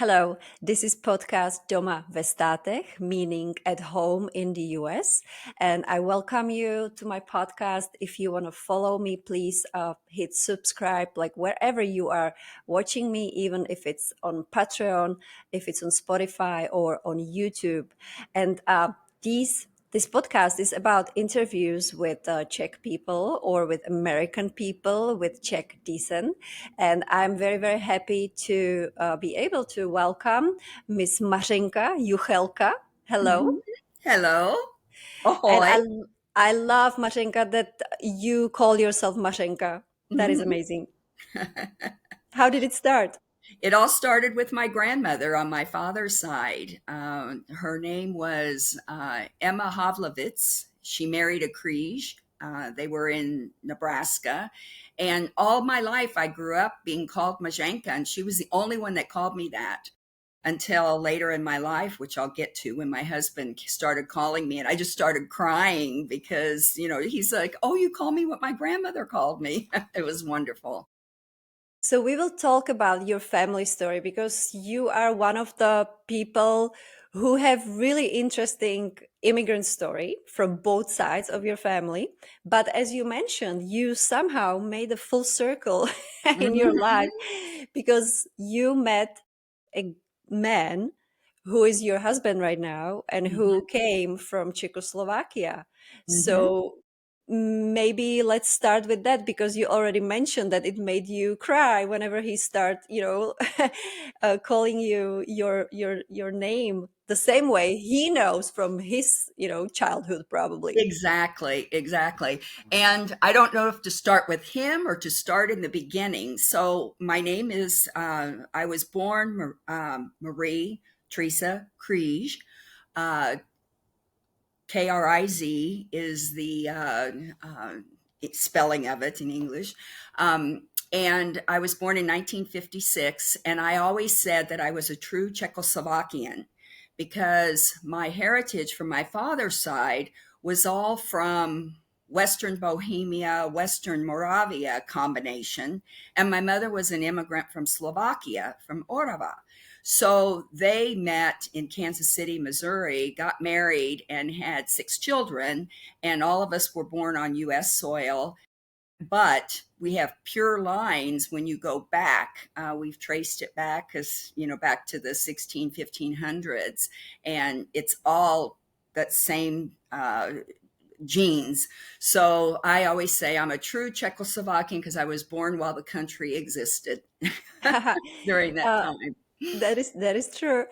Hello, this is podcast Doma ve státech, meaning at home in the US. And I welcome you to my podcast. If you want to follow me, please hit subscribe, like wherever you are watching me, even if it's on Patreon, if it's on Spotify or on YouTube. And this podcast is about interviews with Czech people or with American people with Czech descent. And I'm very, very happy to be able to welcome Miss Mařenka Juchelka. Hello. Mhm. Hello. And Ahoy. I love, Mařenka, that you call yourself Mařenka. That is Mhm. amazing. How did it start? It all started with my grandmother on my father's side. Her name was Emma Havlovitz. She married a Kriege. They were in Nebraska. And all my life, I grew up being called Mařenka, and she was the only one that called me that until later in my life, which I'll get to, when my husband started calling me. And I just started crying because, he's like, oh, you call me what my grandmother called me. It was wonderful. So we will talk about your family story because you are one of the people who have really interesting immigrant story from both sides of your family. But as you mentioned, you somehow made a full circle in your life Mhm. because you met a man who is your husband right now and Mhm. who came from Czechoslovakia. Mhm. So maybe let's start with that because you already mentioned that it made you cry whenever he start calling you your name the same way he knows from his childhood probably. Exactly. And I don't know if to start with him or to start in the beginning. So my name is, I was born Marie Teresa Kriege. Uh, Kriz is the spelling of it in English. And I was born in 1956, and I always said that I was a true Czechoslovakian because my heritage from my father's side was all from Western Bohemia, Western Moravia combination. And my mother was an immigrant from Slovakia, from Orava. So they met in Kansas City, Missouri, got married, and had 6 children. And all of us were born on US soil. But we have pure lines when you go back. We've traced it back back to the 1500s. And it's all that same genes. So I always say I'm a true Czechoslovakian because I was born while the country existed during that uh, time. that is true.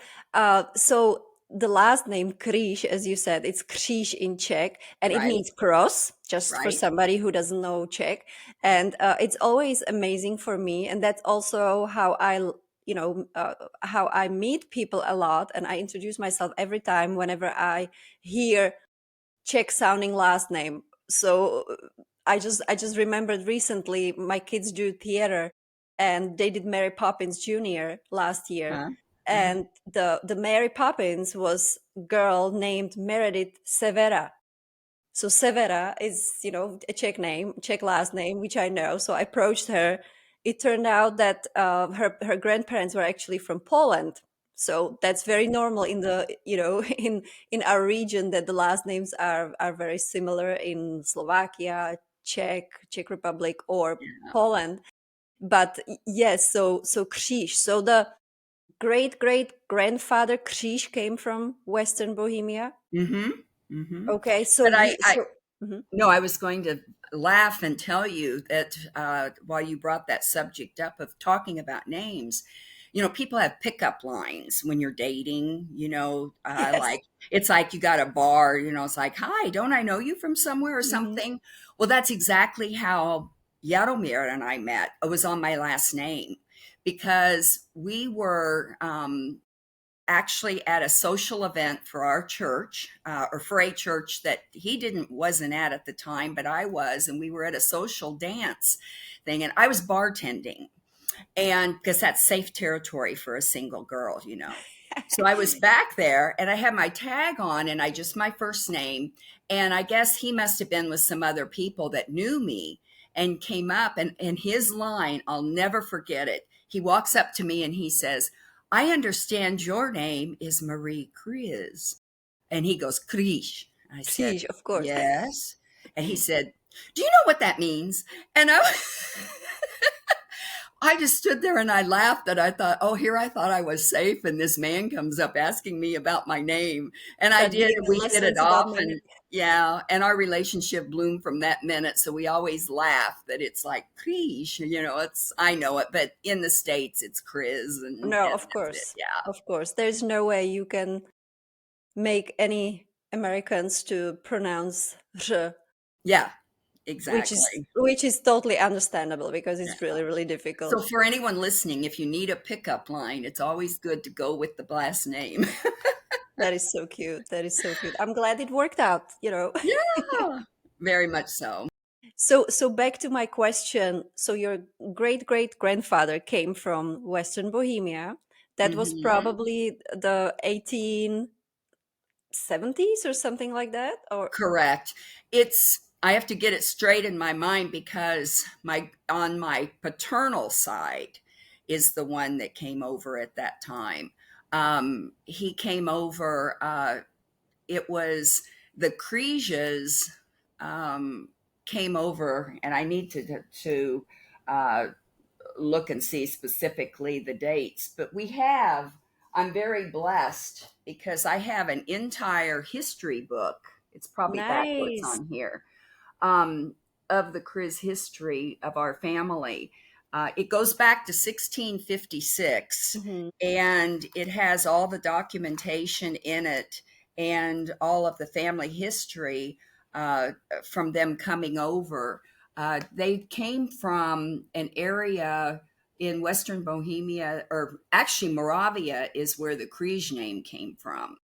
So the last name Kříž, as you said, it's Kříž in Czech, and it Right, means cross. Just for right. somebody who doesn't know Czech, and it's always amazing for me, and that's also how how I meet people a lot, and I introduce myself every time whenever I hear Czech sounding last name. So I just remembered recently my kids do theater and they did Mary Poppins Jr. last year. Uh-huh, uh-huh. And the Mary Poppins was girl named Meredith Severa. So Severa is, a Czech name, Czech last name, which I know. So I approached her. It turned out that her grandparents were actually from Poland. So that's very normal in the in our region that the last names are very similar in Slovakia, Czech Republic, or Yeah. Poland. But yes, so Kříž. So the great great grandfather Kříž came from Western Bohemia. Mhm, mhm. Okay, so But he so. Mhm. no, I was going to laugh and tell you that while you brought that subject up of talking about names, people have pickup lines when you're dating, Yes. like it's like you got a bar, it's like, hi, don't I know you from somewhere or Mhm. something? Well, that's exactly how Jaromír and I met. It was on my last name because we were actually at a social event for our church, or for a church that he didn't wasn't at the time, but I was, and we were at a social dance thing, and I was bartending, and because that's safe territory for a single girl. So I was back there, and I had my tag on, and I just my first name, and I guess he must have been with some other people that knew me and came up, and his line, I'll never forget it. He walks up to me and he says, I understand your name is Marie Kriz. And he goes, Krish. I said, Please, of course. yes. And he said, do you know what that means? And I just stood there and I laughed and I thought, oh, here I thought I was safe. And this man comes up asking me about my name. And I Start did, giving and me we hit it lessons about off. my And yeah, and our relationship bloomed from that minute. So we always laugh that it's like Krish, I know it, but in the States it's Kriz No, and of that's it. course. Yeah. Of course. There's no way you can make any Americans to pronounce r, Yeah, which is exactly. which is totally understandable because Yeah. it's really, really So difficult. for anyone listening, if you need a pickup line, it's always good to go with the last name. That is so cute. That is so cute. I'm glad it worked out. Yeah, very much so. So back to my question. So your great great grandfather came from Western Bohemia. That was Mhm. probably the 1870s or something like that, or Correct. I have to get it straight in my mind because on my paternal side is the one that came over at that time. He came over, it was the Cresias came over, and I need to uh, look and see specifically the dates, but I'm very blessed because I have an entire history book. It's probably backwards nice. on here, um, of the Chris history of our family. It goes back to 1656 Mhm. and it has all the documentation in it and all of the family history uh, from them coming over. They came from an area in Western Bohemia, or actually Moravia is where the Križ name came from.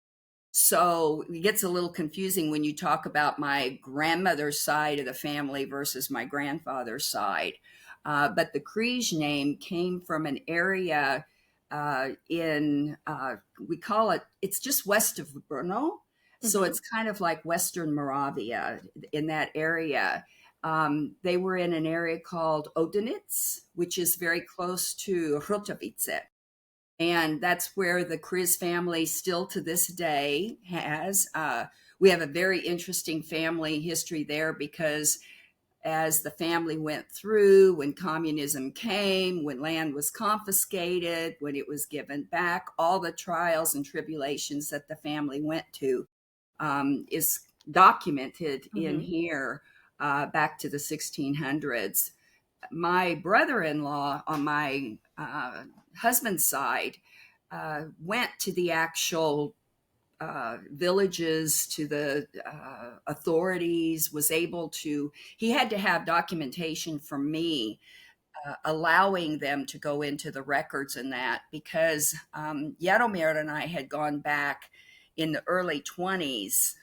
So it gets a little confusing when you talk about my grandmother's side of the family versus my grandfather's side. But the Križ name came from an area we call it's just west of Brno. So Mhm. it's kind of like Western Moravia in that area. They were in an area called Odenitz, which is very close to Hrotovice. And that's where the Kriz family still to this day has. We have a very interesting family history there because as the family went through, when communism came, when land was confiscated, when it was given back, all the trials and tribulations that the family went to is documented in Mhm. here back to the 1600s. My brother-in-law on my husband's side went to the actual villages, to the authorities, was able to, he had to have documentation from me allowing them to go into the records and that because Jaromír and I had gone back in the early 20s.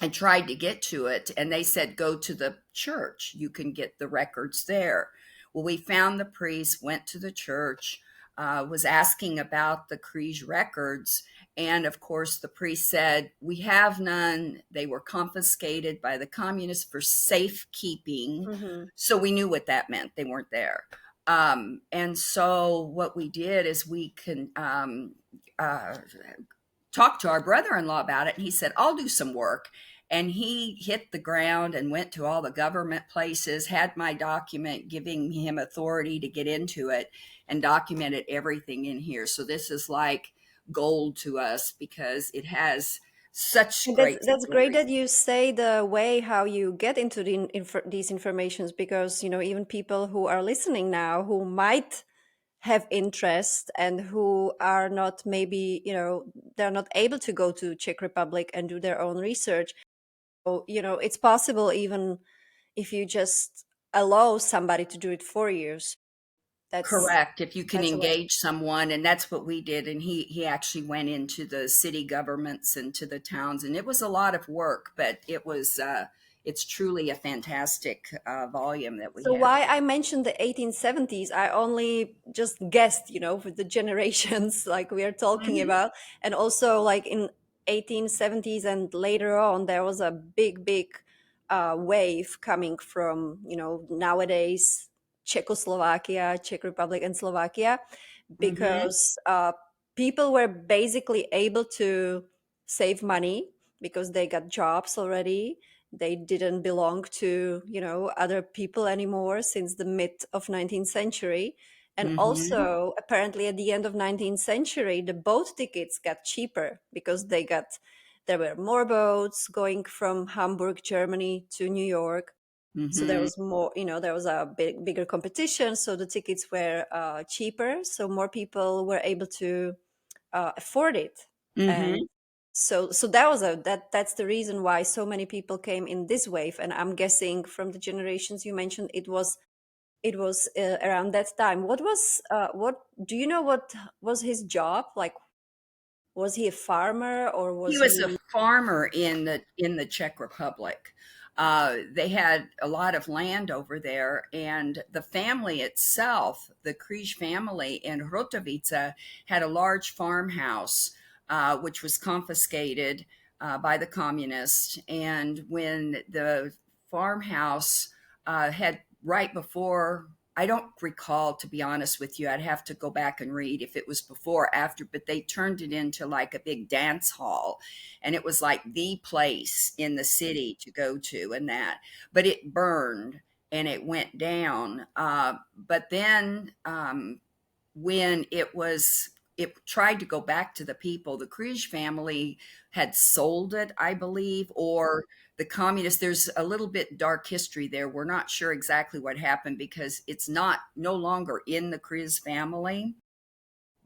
I tried to get to it, and they said, go to the church. You can get the records there. Well, we found the priest, went to the church, was asking about the Križ records. And of course, the priest said, we have none. They were confiscated by the communists for safekeeping. Mhm. So we knew what that meant. They weren't there. And so what we did is we can talked to our brother-in-law about it and he said, I'll do some work. And he hit the ground and went to all the government places, had my document giving him authority to get into it and documented everything in here. So this is like gold to us because it has such And that's great that's great stories. that you say the way how you get into these informations because even people who are listening now who might have interest and who are not maybe they're not able to go to Czech Republic and do their own research. So it's possible even if you just allow somebody to do it for you. So that's Correct. If you can that's a lot. engage someone, and that's what we did. And he actually went into the city governments and to the towns, and it was a lot of work, but it's truly a fantastic volume that we So have. why I mentioned the 1870s, I only just guessed, with the generations like we are talking Mhm. about. And also like in 1870s and later on, there was a big, big wave coming from, nowadays Czechoslovakia, Czech Republic and Slovakia, Mm-hmm. because people were basically able to save money because they got jobs already. They didn't belong to, other people anymore since the mid of 19th century. And Mm-hmm. also, apparently, at the end of 19th century, the boat tickets got cheaper because there were more boats going from Hamburg, Germany to New York. So there Mm-hmm. was more, there was a bigger competition. So the tickets were cheaper. So more people were able to afford it. And Mm-hmm. so that's the reason why so many people came in this wave. And I'm guessing from the generations you mentioned, it was around that time. What do you know? What was his job? Like, was he a farmer or He was was a he? farmer in the Czech Republic. They had a lot of land over there, and the family itself, the Križ family in Hrotovice, had a large farmhouse, which was confiscated by the communists. And when the farmhouse had right before, I don't recall, to be honest with you. I'd have to go back and read if it was before or after, but they turned it into like a big dance hall. And it was like the place in the city to go to and that. But it burned and it went down. But then when it tried to go back to the people. The Križ family had sold it, I believe, or the communists. There's a little bit dark history there. We're not sure exactly what happened because it's not no longer in the Križ family,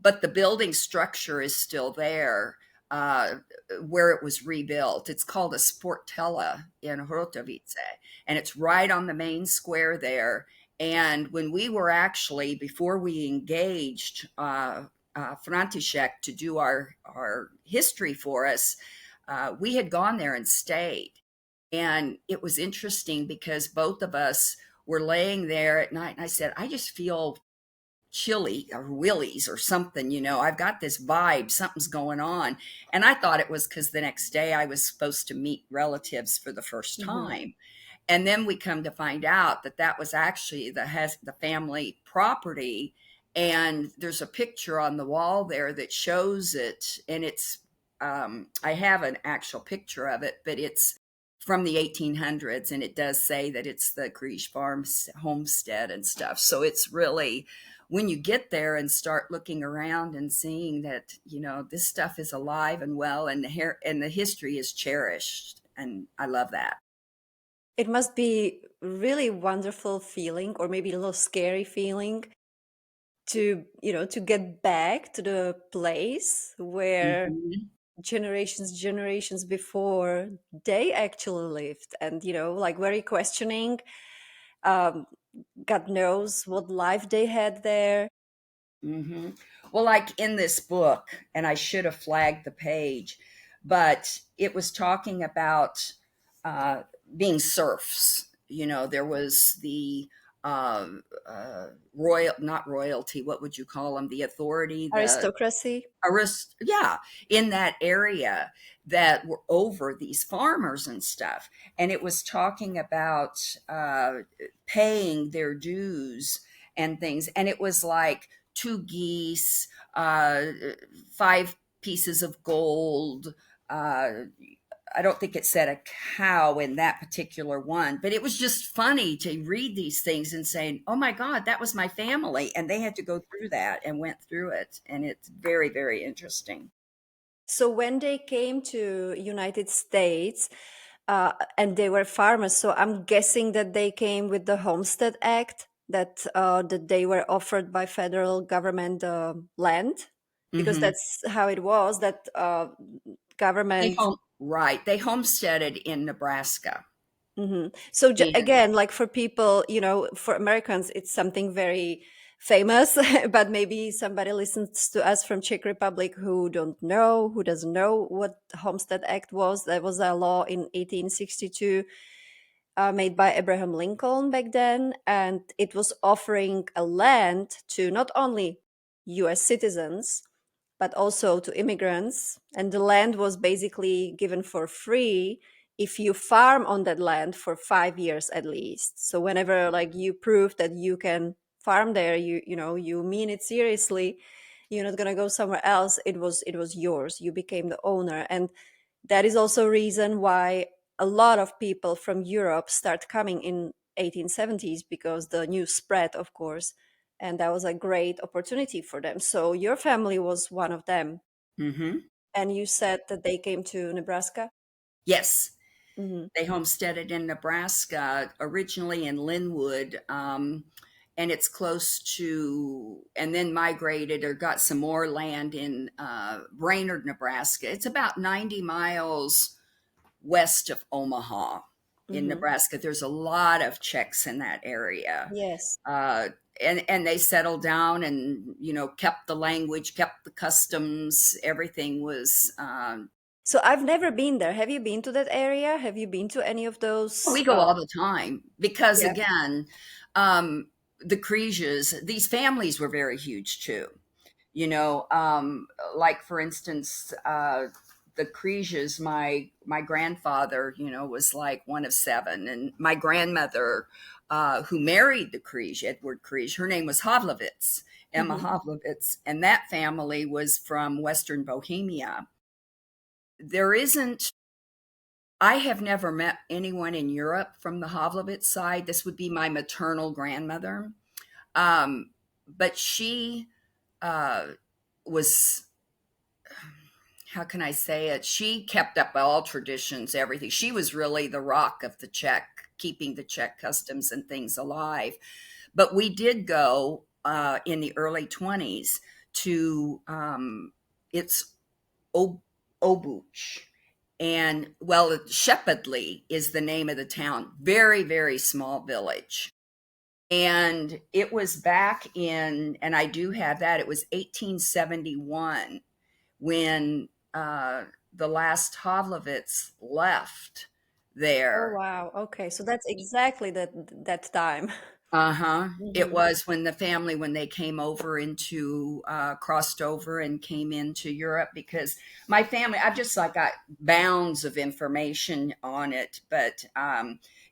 but the building structure is still there uh, where it was rebuilt. It's called a Sportella in Hrotovice, and it's right on the main square there. And when we were actually, before we engaged František to do our history for us, we had gone there and stayed. And it was interesting because both of us were laying there at night, and I said, I just feel chilly or willies or something, I've got this vibe, something's going on. And I thought it was because the next day I was supposed to meet relatives for the first Mhm. time. And then we come to find out that that was actually the family property. And there's a picture on the wall there that shows it. And I have an actual picture of it, but it's from the 1800s. And it does say that it's the Križ Farm homestead and stuff. So it's really, when you get there and start looking around and seeing that, this stuff is alive and well, and the history is cherished. And I love that. It must be really wonderful feeling, or maybe a little scary feeling, to get back to the place where Mhm. generations before they actually lived, and like very questioning. um God knows what life they had there. Mhm. Well, like in this book, and I should have flagged the page, but it was talking about uh, being serfs. There was the uh, not royalty, what would you call them? The authority, the Aristocracy. yeah, in that area that were over these farmers and stuff. And it was talking about paying their dues and things. And it was like two geese, five pieces of gold. Uh, I don't think it said a cow in that particular one, but it was just funny to read these things and saying, "Oh my God, that was my family," and they had to go through that and went through it, and it's very, very interesting. So when they came to United States, and they were farmers, so I'm guessing that they came with the Homestead Act, that they were offered by federal government land, because Hmm. that's how it was. That They government. home right. They homesteaded in Nebraska. So And again, like for people, for Americans, it's something very famous, but maybe somebody listens to us from Czech Republic who doesn't know what Homestead Act was. That was a law in 1862, made by Abraham Lincoln back then, and it was offering a land to not only U.S. citizens but also to immigrants. And the land was basically given for free if you farm on that land for 5 years at least. So whenever like you prove that you can farm there, you know, you mean it seriously, you're not going to go somewhere else. It was yours. You became the owner. And that is also a reason why a lot of people from Europe start coming in 1870s, because the news spread, of course, and that was a great opportunity for them. So your family was one of them. Hmm. And you said that they came to Nebraska? Yes. Hmm. They homesteaded in Nebraska, originally in Linwood, and it's close to, and then migrated or got some more land in Brainerd, Nebraska. It's about 90 miles west of Omaha in Hmm. Nebraska. There's a lot of Czechs in that area. Yes. Uh, and they settled down and, you know, kept the language, kept the customs. Everything was So I've never been there. Have you been to that area? Have you been to any of those? we go all the time because, Yeah. again, um, the Creases, these families were very huge too. You know, like for instance, the Creases, my grandfather, you know, was like one of seven, and my grandmother, who married the Kriege, Edward Kriege, her name was Havlovitz, Emma Hmm. Havlovitz, and that family was from Western Bohemia. There isn't I have never met anyone in Europe from the Havlovitz side. This would be my maternal grandmother. But she uh, was, how can I say it? She kept up all traditions, everything. She was really the rock of the Czech, keeping the Czech customs and things alive. But we did go in the early 20s to, it's Obuch. And well, Shepherdly is the name of the town. Very, very small village. And it was back in, and I do have that, it was 1871 when the last Havlovitz left Oh there. wow. Okay. So that's exactly that time. Uh-huh. It Hmm. was when the family, when they came over into, crossed over and came into Europe, because my family, I've just like got bounds of information on it, but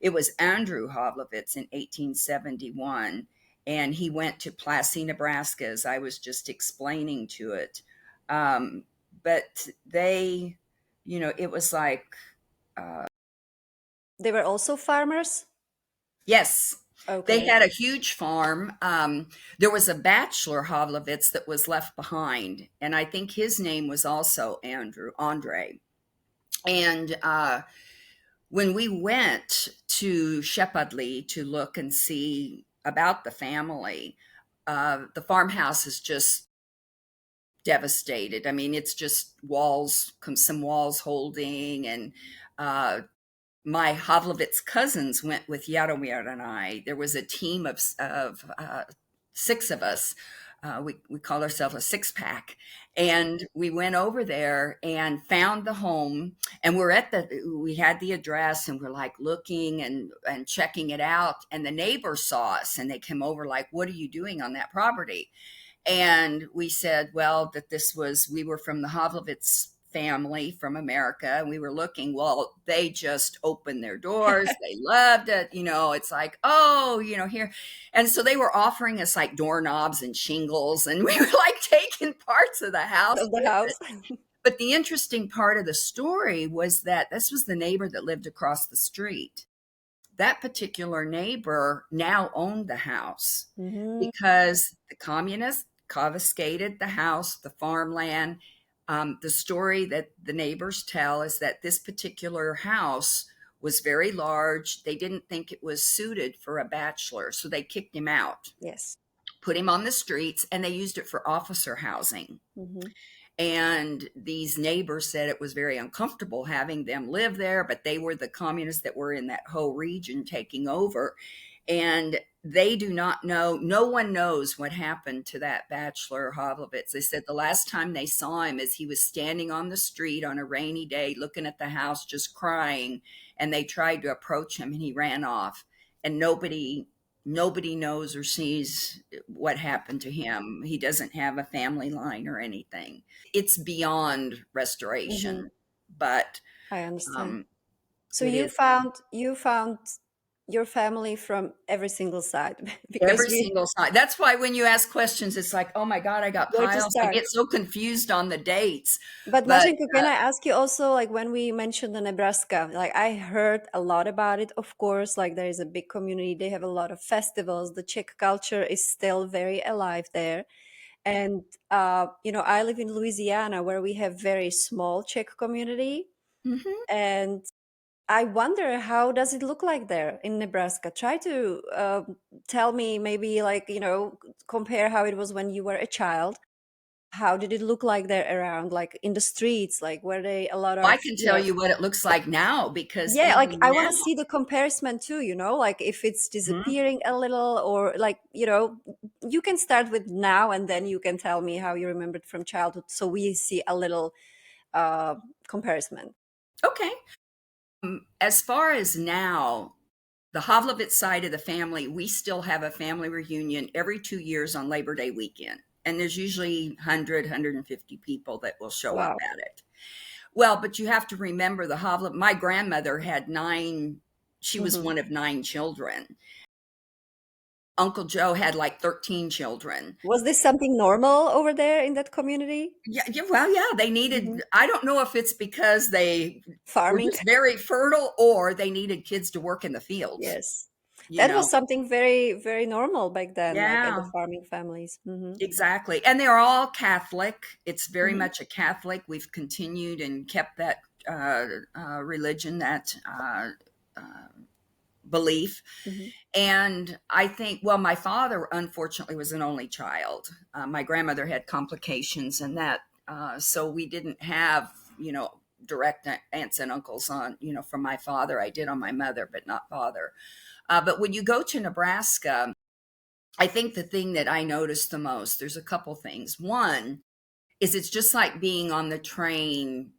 it was Andrew Havlovitz in 1871, and he went to Plassey, Nebraska, as I was just explaining to it. Um, but they, you know, it was like, They were also farmers? yes, they Okay. had a huge farm. There was a bachelor Havlovitz that was left behind, and I think his name was also Andre. And when we went to Shepherdly to look and see about the family, the farmhouse is just devastated. I mean, it's just walls, some walls holding, and uh, my Havlovitz cousins went with Jaromír and I. There was a team of six of us. We call ourselves a six pack. And we went over there and found the home. And we had the address and we're like looking and checking it out. And the neighbors saw us and they came over like, what are you doing on that property? And we said, well, that we were from the Havlovitz family from America, and we were looking. Well, they just opened their doors. They loved it. You know, it's like, oh, you know, here. And so they were offering us like doorknobs and shingles, and we were like taking parts of the house Of the with it. house? But the interesting part of the story was that this was the neighbor that lived across the street. That particular neighbor now owned the house Hmm. because the communists confiscated the house, the farmland. The story that the neighbors tell is that this particular house was very large. They didn't think it was suited for a bachelor, so they kicked him out, Yes. put him on the streets, and they used it for officer housing. Hmm. And these neighbors said it was very uncomfortable having them live there, but they were the communists that were in that whole region taking over. And they do not know, no one knows what happened to that bachelor Havlovitz. They said the last time they saw him is he was standing on the street on a rainy day looking at the house just crying, and they tried to approach him and he ran off. And nobody knows or sees what happened to him. He doesn't have a family line or anything. It's beyond Hmm. restoration, but I understand. um, So it you is. found your family from every single side because Every single side. That's why when you ask questions, it's like, oh my God, I got where to piles. I start? get so confused on the dates. But But Mařenka, can I ask you also, like when we mentioned the Nebraska, like I heard a lot about it, of course, like there is a big community, they have a lot of festivals, the Czech culture is still very alive there. And I live in Louisiana where we have very small Czech community. mhm. And I wonder how does it look like there in Nebraska? Try to tell me maybe like, compare how it was when you were a child. How did it look like there around, like in the streets? Like were they a lot I of, can tell you what it looks like now because yeah, like even I want now, to see the comparison too, like if it's mhm. disappearing a little or like, you can start with now and then you can tell me how you remembered from childhood. So we see a little uh, comparison. Okay. As far as now, the Havlovitz side of the family, we still have a family reunion every 2 years on Labor Day weekend. And there's usually 100, people that will show up Wow. at it. Well, but you have to remember the Havla. My grandmother had nine, she was Hmm. one of nine children. Uncle Joe had like 13 children. Was this something normal over there in that community? Yeah, yeah, well, yeah, they Hmm. needed, I don't know if it's because they were Farming. just very fertile or they needed kids to work in the fields, Yes. you That know. was something very, very normal back then, like at the Yeah, farming families. Hmm. exactly. And they're all Catholic. It's very Hmm. much a Catholic. We've continued and kept that religion, that uh, belief. Hmm. And I think, well, my father unfortunately was an only child. My grandmother had complications and that, so we didn't have, direct aunts and uncles on, from my father. I did on my mother, but not father. But when you go to Nebraska, I think the thing that I noticed the most, there's a couple things. One is it's just like being on the train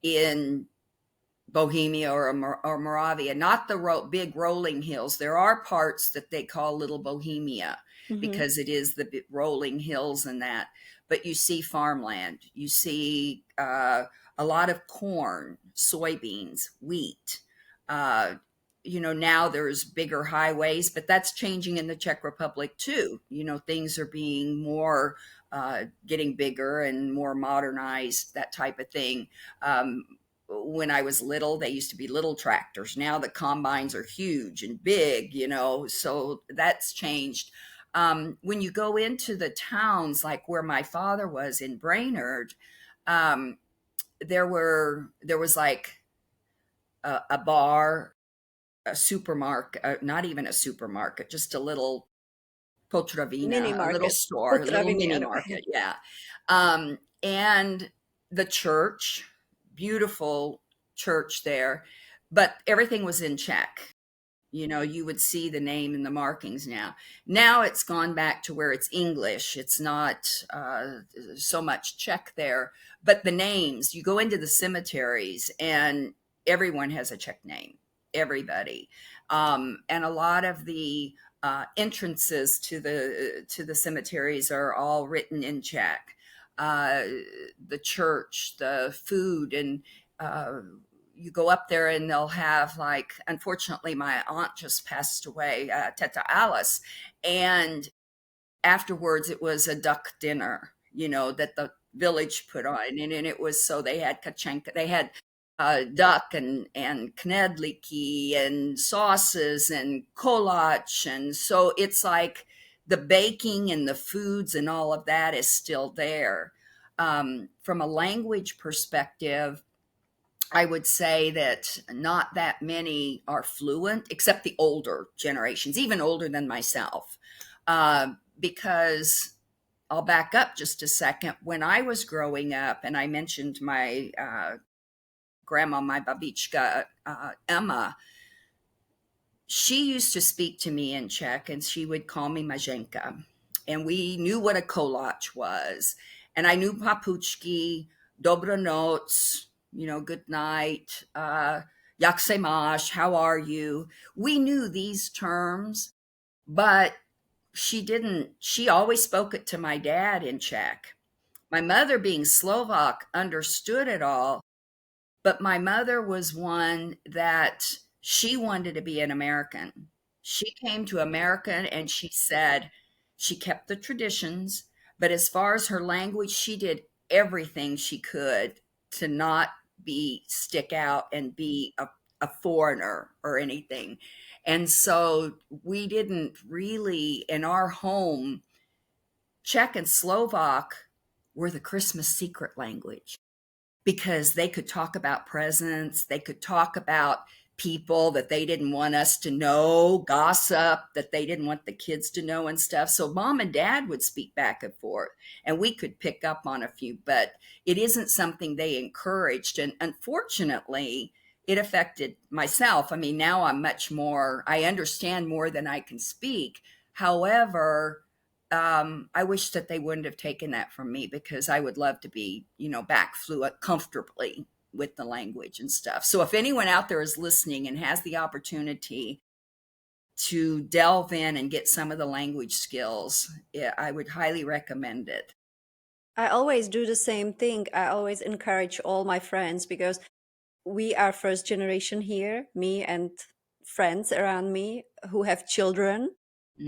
in Bohemia or Moravia, not the big rolling hills. There are parts that they call Little Bohemia Hmm. because it is the rolling hills and that. But you see farmland, you see a lot of corn, soybeans, wheat. Uh, now there's bigger highways, but that's changing in the Czech Republic too. Things are being more, getting bigger and more modernized, that type of thing. When I was little, they used to be little tractors. Now the combines are huge and big, so that's changed. When you go into the towns, like where my father was in Brainerd, um, there was like a bar, a supermarket, not even a supermarket, just a little Mini potravina, a little market. store, a little Potraviny, mini ano. market, yeah. And the church, beautiful church there, but everything was in Czech. You would see the name and the markings now. Now it's gone back to where it's English. It's not so much Czech there, but the names, you go into the cemeteries and everyone has a Czech name, everybody. And a lot of the entrances to the cemeteries are all written in Czech. Uh, the church, the food, and uh, you go up there and they'll have, like, unfortunately my aunt just passed away, Teta Alice, and afterwards it was a duck dinner, that the village put on, and it was, so they had kachenka, they had duck and knedliki and sauces and kolach, and so it's like the baking and the foods and all of that is still there. From a language perspective, I would say that not that many are fluent, except the older generations, even older than myself. Because I'll back up just a second. When I was growing up, and I mentioned my grandma, my babichka, Emma, she used to speak to me in Czech and she would call me Mařenka. And we knew what a kolach was. And I knew papuchki, dobranoc, good night, jak se máš, how are you? We knew these terms, but she always spoke it to my dad in Czech. My mother, being Slovak, understood it all, but my mother was one that She wanted to be an American. She came to America and she said she kept the traditions, but as far as her language, she did everything she could to not be stick out and be a foreigner or anything. And so we didn't really, in our home, Czech and Slovak were the Christmas secret language because they could talk about presents, they could talk about people that they didn't want us to know, gossip that they didn't want the kids to know and stuff. So mom and dad would speak back and forth and we could pick up on a few, but it isn't something they encouraged. And unfortunately, it affected myself. I mean, now I'm much more, I understand more than I can speak. However, I wish that they wouldn't have taken that from me because I would love to be, back fluent comfortably with the language and stuff. So if anyone out there is listening and has the opportunity to delve in and get some of the language skills, yeah, I would highly recommend it. I always do the same thing. I always encourage all my friends because we are first generation here, me and friends around me who have children.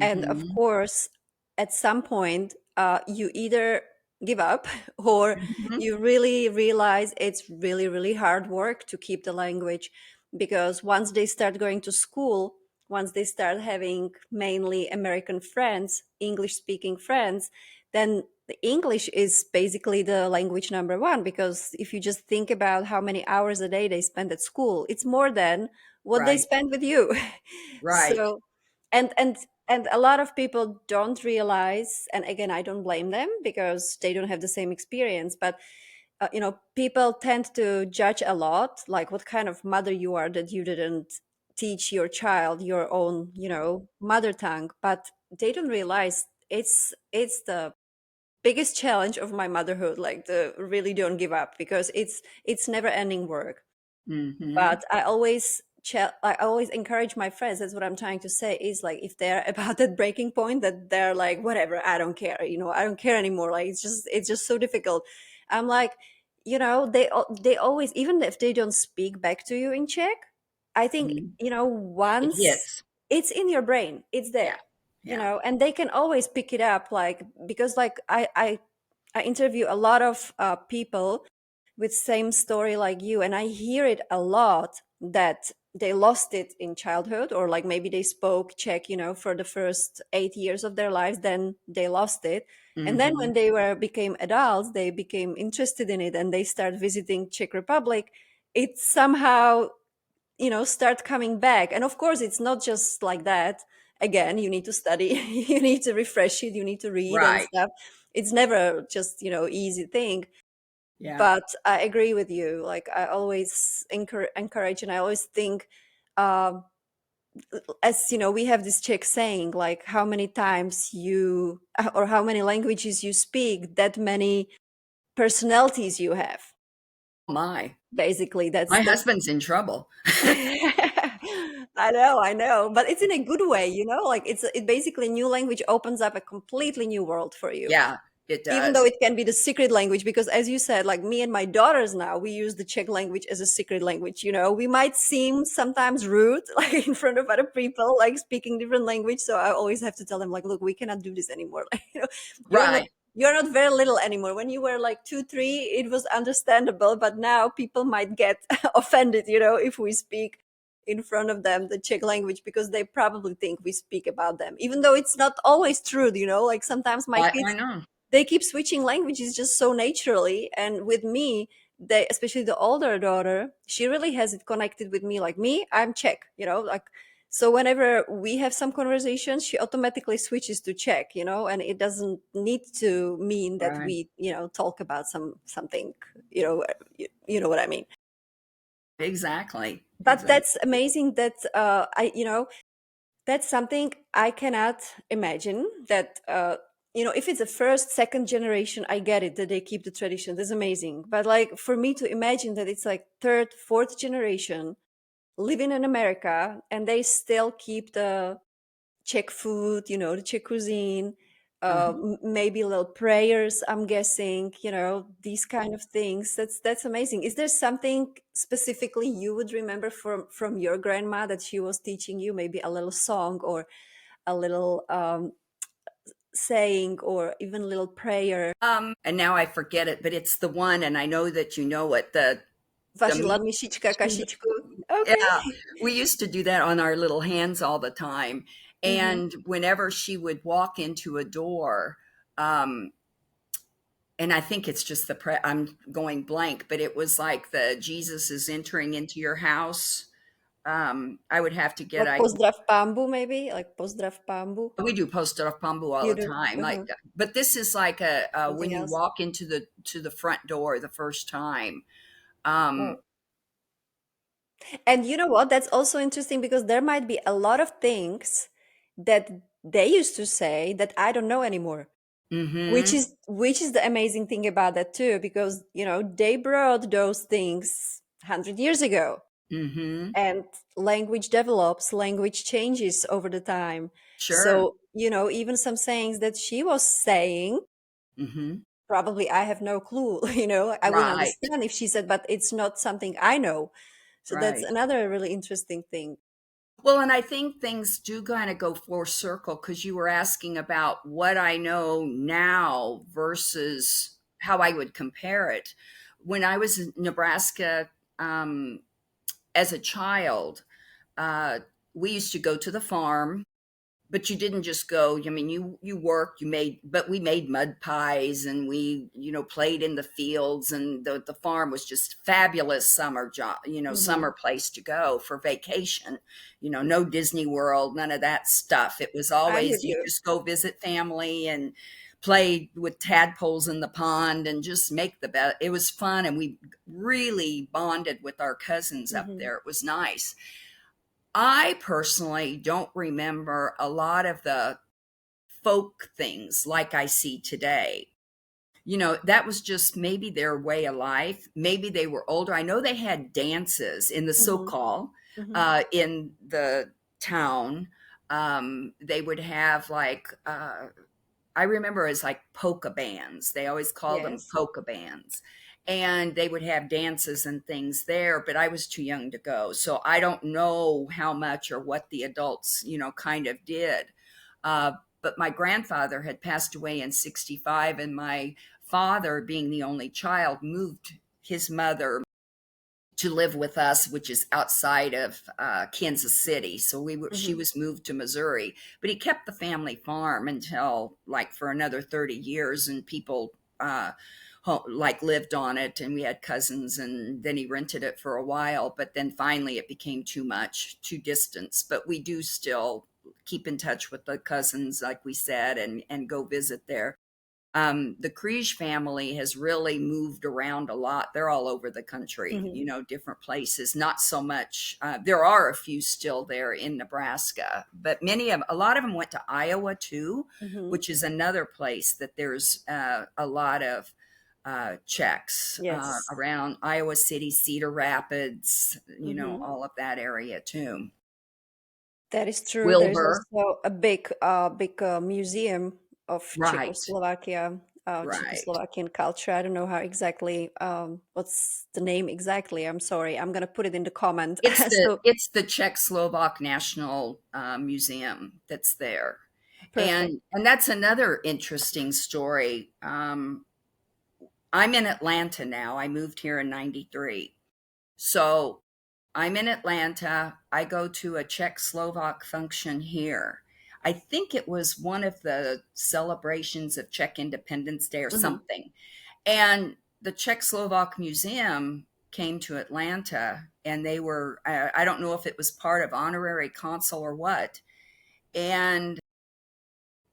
And of Hmm. course, at some point, you either give up or Hmm. you really realize it's really, really hard work to keep the language. Because once they start going to school, once they start having mainly American friends, English speaking friends, then the English is basically the language number one. Because if you just think about how many hours a day they spend at school, it's more than what they Right, spend with you. right. So, and and and a lot of people don't realize, and again, I don't blame them because they don't have the same experience, but people tend to judge a lot, like what kind of mother you are that you didn't teach your child your own mother tongue. But they don't realize it's the biggest challenge of my motherhood, like the really don't give up, because it's never ending work. Hmm. But I always encourage my friends. That's what I'm trying to say, is like if they're about that breaking point, that they're like, whatever, I don't care, I don't care anymore, like it's just so difficult. I'm like, they always, even if they don't speak back to you in Czech, I think, Hmm. It once hits. it's in your brain, it's Yeah, there, yeah. and they can always pick it up, like, because like I interview a lot of people with same story like you, and I hear it a lot that they lost it in childhood, or like maybe they spoke Czech for the first 8 years of their lives, then they lost it. And then Hmm. when they were became adults, they became interested in it and they start visiting Czech Republic. It somehow start coming back. And of course it's not just like that. Again, you need to study, you need to refresh it, you need to read and Right. stuff. It's never just easy thing. Yeah. But I agree with you. Like, I always encourage, and I always think, um, as we have this Czech saying, like, how many times you or how many languages you speak, that many personalities you have. My, Basically, that's my that's. husband's in trouble. I know, but it's in a good way, like it basically, new language opens up a completely new world for you. Yeah, it Even though does. it can be the secret language, because as you said, like me and my daughters now, we use the Czech language as a secret language. We might seem sometimes rude, like in front of other people, like speaking different language. So I always have to tell them, like, look, we cannot do this anymore. Like, you're not Right. you're not very little anymore. When you were like 2, 3, it was understandable, but now people might get offended, if we speak in front of them the Czech language, because they probably think we speak about them, even though it's not always true. Like sometimes my I kids, know. they keep switching languages just so naturally. And with me, they, especially the older daughter, she really has it connected with me. Like me, I'm Czech, like, so whenever we have some conversations, she automatically switches to Czech, and it doesn't need to mean that Right. we talk about something, you know what I mean. Exactly. But Exactly. that's amazing that that's something I cannot imagine, that if it's a first, second generation, I get it that they keep the tradition. That's amazing. But like, for me to imagine that it's like third, fourth generation living in America and they still keep the Czech food, the Czech cuisine, Mhm. maybe little prayers, I'm guessing, these kind of things. That's amazing. Is there something specifically you would remember from your grandma that she was teaching you? Maybe a little song or a little saying or even a little prayer? And now I forget it, but it's the one, and I know that you know it. The Vařila meat. myšička kašičku. Okay. Yeah, we used to do that on our little hands all the time. Mm-hmm. And whenever she would walk into a door, um, and I think it's just I'm going blank, but it was like the Jesus is entering into your house. I would have to get, Like pozdrav pambu, maybe? Like pozdrav pambu. we do post off Pambu all You the do? time. Uh-huh. But this is like when Something you else? walk into the front door the first time. Oh. Um, And you know what? That's also interesting because there might be a lot of things that they used to say that I don't know anymore. Which mhm, is which is the amazing thing about that too, because they brought those things 100 years ago, mhm, and language develops, language changes over the time. sure, So even some sayings that she was saying, mhm, probably I have no clue. I would right, understand if she said, but it's not something I know. So that's right. another really interesting thing. Well, and I think things do kind of go full circle because you were asking about what I know now versus how I would compare it. When I was in Nebraska um, as a child, uh, we used to go to the farm, but you didn't just go. I mean, you worked, but we made mud pies and we, played in the fields, and the farm was just fabulous summer job, Hmm. summer place to go for vacation. No Disney World, none of that stuff. It was I hear always you you. just go visit family and play with tadpoles in the pond and just make the best. It was fun, and we really bonded with our cousins up Hmm. there. It was nice. I personally don't remember a lot of the folk things like I see today. That was just maybe their way of life. Maybe they were older. I know they had dances in the Hmm. so-called Hmm. in the town. They would have like I remember as like polka bands. They always called them Yes. polka bands. And they would have dances and things there, but I was too young to go. So I don't know how much or what the adults, kind of did. Uh, but my grandfather had passed away in 65, and my father, being the only child, moved his mother to live with us, which is outside of Kansas City. So she Hmm. was moved to Missouri, but he kept the family farm until like for another 30 years, and people like lived on it, and we had cousins, and then he rented it for a while, but then finally it became too much, too distance. But we do still keep in touch with the cousins, like we said, and go visit there. The Kriege family has really moved around a lot. They're all over the country, Hmm. different places. Not so much. There are a few still there in Nebraska, but a lot of them went to Iowa too, Hmm. which is another place that there's a lot of Czechs Yes. around Iowa City, Cedar Rapids, Hmm. all of that area too. That is true. There's Wilbur, also a big museum of right, Czechoslovakia, right. Czechoslovakian culture. I don't know how exactly, what's the name exactly. I'm sorry. I'm gonna put it in the comment. So It's the Czech Slovak National Museum that's there, perfect. and that's another interesting story. I'm in Atlanta now. I moved here in '93, so I'm in Atlanta. I go to a Czech Slovak function here. I think it was one of the celebrations of Czech Independence Day or Hmm. something. And the Czechoslovak Museum came to Atlanta, and they were, I don't know if it was part of honorary consul or what. And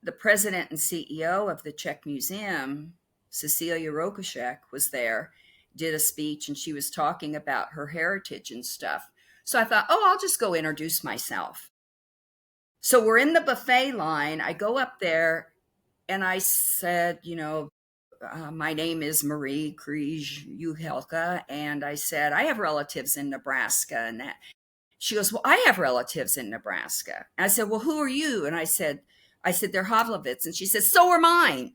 the president and CEO of the Czech Museum, Cecilia Rokošek, was there, did a speech, and she was talking about her heritage and stuff. So I thought, oh, I'll just go introduce myself. So we're in the buffet line. I go up there and I said, my name is Marie Kriege Juchelka. And I said, I have relatives in Nebraska. And that she goes, well, I have relatives in Nebraska. And I said, well, who are you? And I said, I said, they're Havlovits. And she says, so are mine.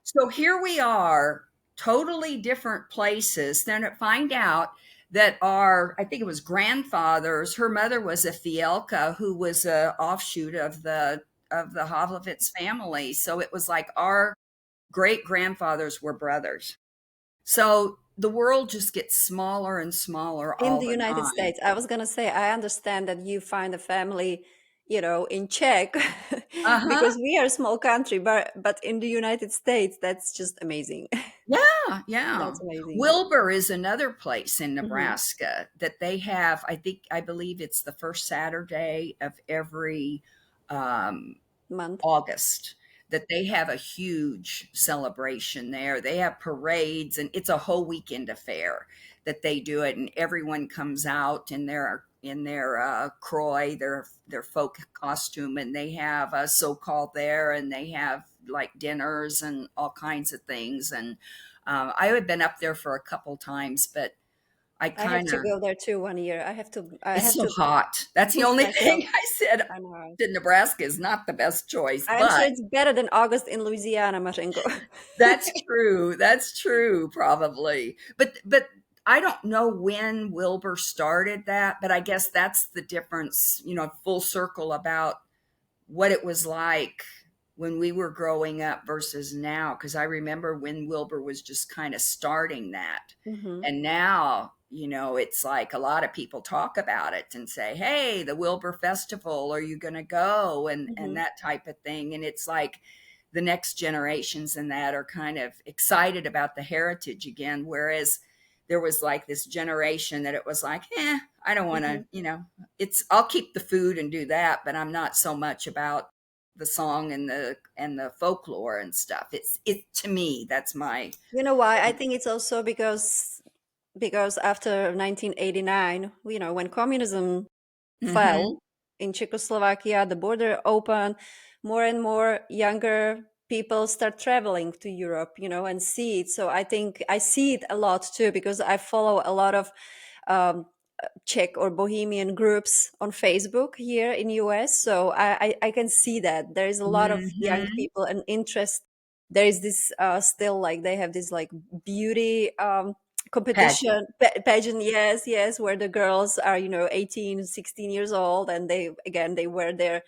So here we are, totally different places. Then I find out that I think it was grandfathers, her mother was a Fielka, who was a offshoot of the Havlovitz family. So it was like our great grandfathers were brothers. So the world just gets smaller and smaller In all the the United time. States, I was gonna say, I understand that you find a family, in Czech, Uh-huh. because we are a small country, but in the United States, that's just amazing. Yeah, yeah. That's amazing. Wilbur is another place in Hmm. Nebraska that they have, I believe it's the first Saturday of every um, Month. August, that they have a huge celebration there. They have parades, and it's a whole weekend affair that they do it, and everyone comes out in their croy, their folk costume, and they have a so-called there, and they have like dinners and all kinds of things. And I have been up there for a couple times, but I I have kind to of, go there too one year. I it's have so to hot. That's the push only myself. thing I said. I know. Nebraska is not the best choice, I'm sure but it's better than August in Louisiana, Mařenko. that's true. That's true, probably. But I don't know when Wilbur started that, but I guess that's the difference, full circle about what it was like when we were growing up versus now. Because I remember when Wilbur was just kind of starting that. Hmm. And now, it's like a lot of people talk about it and say, hey, the Wilbur Festival, are you going to go? And Hmm. that type of thing. And it's like the next generations and that are kind of excited about the heritage again. Whereas there was like this generation that it was like, I don't want to, Hmm. I'll keep the food and do that, but I'm not so much about the song and the folklore and stuff. It to me, that's my. You know why? I think it's also because after 1989, when communism Hmm. fell in Czechoslovakia, the border opened, more and more younger people start traveling to Europe, and see it. So I think I see it a lot too, because I follow a lot of um, Czech or Bohemian groups on Facebook here in US. So I can see that there is a lot of young Hmm. people and interest. There is this still, like, they have this like beauty Pageant. competition pageant, yes, yes, where the girls are 18, 16 years old, and they wear their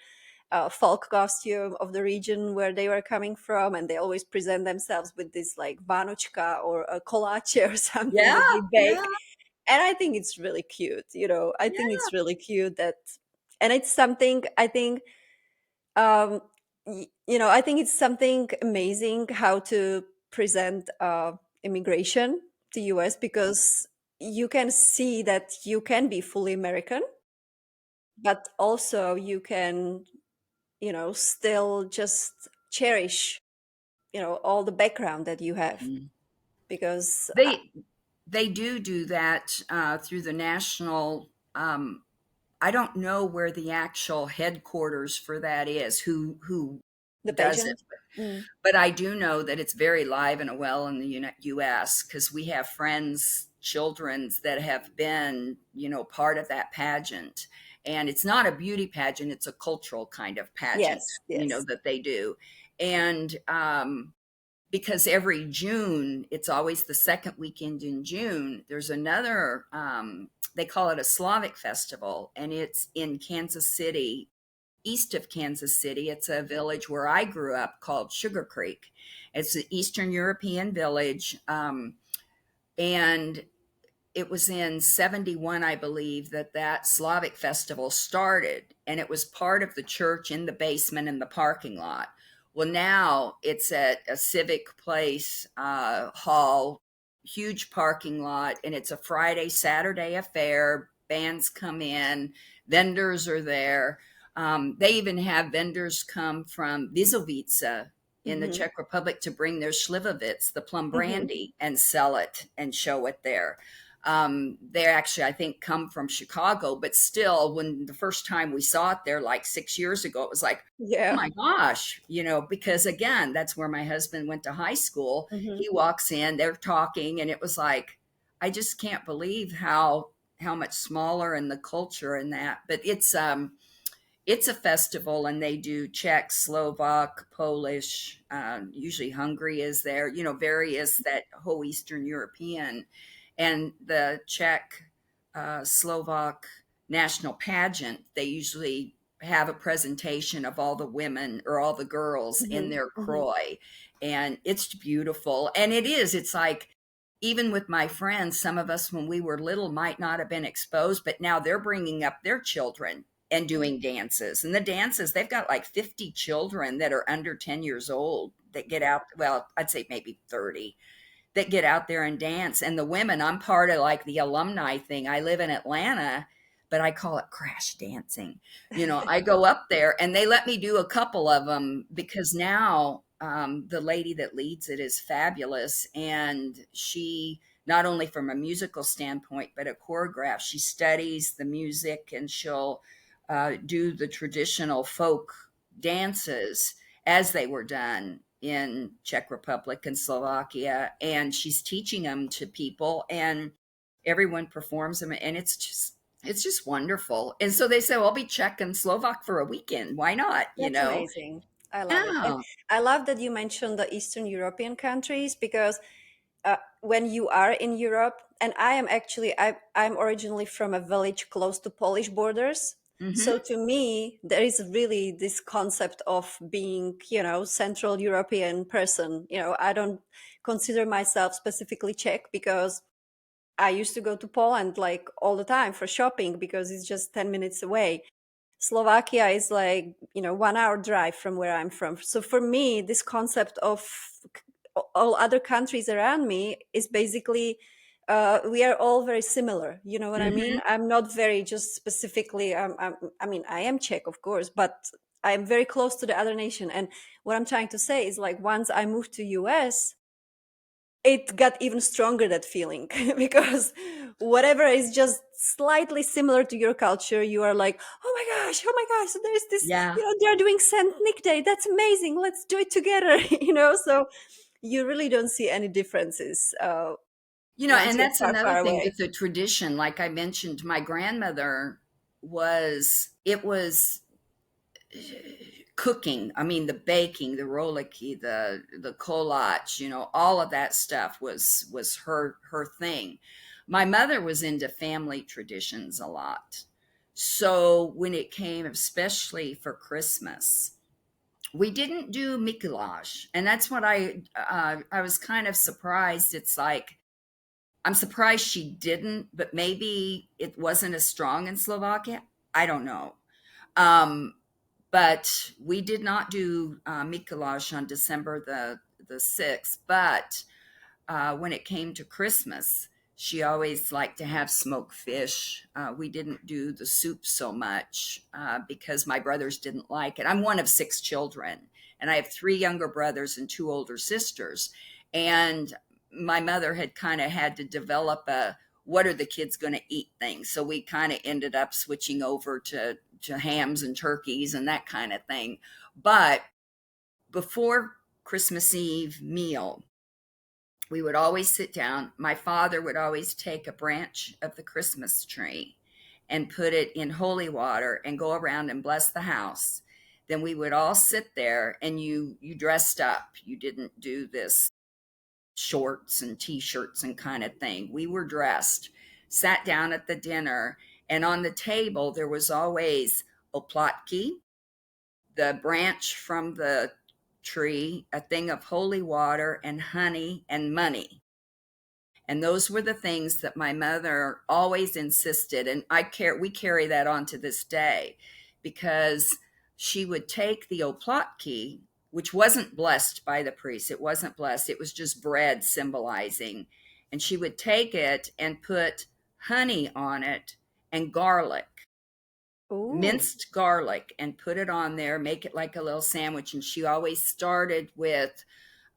folk costume of the region where they were coming from, and they always present themselves with this like vanochka or a kolache or something Yeah, that they yeah, bake. And I think it's really cute. I think yeah. it's really cute that, and it's something I think, um I think it's something amazing how to present immigration to US, because you can see that you can be fully American, but also you can, still just cherish, all the background that you have, Mm. because They do that through the national. I don't know where the actual headquarters for that is. Who the does it? pageant. Mm. But I do know that it's very live and well in the U.S. because we have friends, childrens that have been, part of that pageant. And it's not a beauty pageant; it's a cultural kind of pageant, Yes, yes. that they do. And because every June, it's always the second weekend in June, there's another, they call it a Slavic festival, and it's in Kansas City, east of Kansas City. It's a village where I grew up called Sugar Creek. It's an Eastern European village. And it was in 71, I believe, that Slavic festival started, and it was part of the church in the basement in the parking lot. Well, now it's at a civic place, hall, huge parking lot, and it's a Friday, Saturday affair. Bands come in, vendors are there. They even have vendors come from Vizovice in the Hmm. Czech Republic to bring their Slivovitz, the plum Hmm. brandy, and sell it and show it there. They actually, I think, come from Chicago, but still, when the first time we saw it there, like 6 years ago, it was like, oh Yeah. my gosh, because again, that's where my husband went to high school. Hmm. He walks in, they're talking, and it was like, I just can't believe how much smaller and the culture and that. But it's a festival, and they do Czech, Slovak, Polish, usually Hungary is there, various that whole Eastern European. And the Czech, Slovak national pageant, they usually have a presentation of all the women or all the girls in Mhm, their mhm. kroy. And it's beautiful. And it's like, even with my friends, some of us when we were little might not have been exposed, but now they're bringing up their children and doing dances. And the dances, they've got like 50 children that are under 10 years old that get out. Well, I'd say maybe 30 that get out there and dance. And the women, I'm part of like the alumni thing. I live in Atlanta, but I call it crash dancing. I go up there and they let me do a couple of them because now the lady that leads it is fabulous. And she, not only from a musical standpoint, but a choreograph, she studies the music and she'll do the traditional folk dances as they were done in Czech Republic and Slovakia, and she's teaching them to people, and everyone performs them, and it's just wonderful. And so they say, well, I'll be Czech and Slovak for a weekend. Why not? That's amazing. I love it. And Yeah. I love that you mentioned the Eastern European countries because when you are in Europe, and I am actually, I'm originally from a village close to Polish borders. So Mm-hmm. to me, there is really this concept of being, Central European person. I don't consider myself specifically Czech because I used to go to Poland like all the time for shopping because it's just 10 minutes away. Slovakia is like, 1 hour drive from where I'm from. So for me, this concept of all other countries around me is basically, we are all very similar. You know what I Mm-hmm. mean? I'm not very just specifically, I mean, I am Czech, of course, but I'm very close to the other nation. And what I'm trying to say is like, once I moved to US, it got even stronger, that feeling, because whatever is just slightly similar to your culture, you are like, oh my gosh, so there's this, Yeah. they're doing Saint Nick Day, that's amazing, let's do it together. So you really don't see any differences once And you're that's far another far thing away. with the tradition. Like I mentioned, my grandmother it was cooking. I mean, the baking, the roliki, the kolach, all of that stuff was her thing. My mother was into family traditions a lot. So when it came, especially for Christmas, we didn't do Mikuláš, and that's what I was kind of surprised. It's like I'm surprised she didn't, but maybe it wasn't as strong in Slovakia. I don't know. Um, but we did not do Mikuláš on December the 6th. But when it came to Christmas, she always liked to have smoked fish. We didn't do the soup so much because my brothers didn't like it. I'm one of 6 children, and I have 3 younger brothers and 2 older sisters. And my mother had kind of had to develop a what are the kids going to eat things. So we kind of ended up switching over to hams and turkeys and that kind of thing. But before Christmas Eve meal, we would always sit down. My father would always take a branch of the Christmas tree and put it in holy water and go around and bless the house. Then we would all sit there, and you dressed up. You didn't do this shorts and t-shirts and kind of thing. We were dressed, sat down at the dinner, and on the table there was always oplatki, the branch from the tree, a thing of holy water, and honey and money. And those were the things that my mother always insisted. And we carry that on to this day, because she would take the oplatki, which wasn't blessed by the priest. It wasn't blessed. It was just bread symbolizing. And she would take it and put honey on it and garlic, Ooh. minced garlic, and put it on there, make it like a little sandwich. And she always started with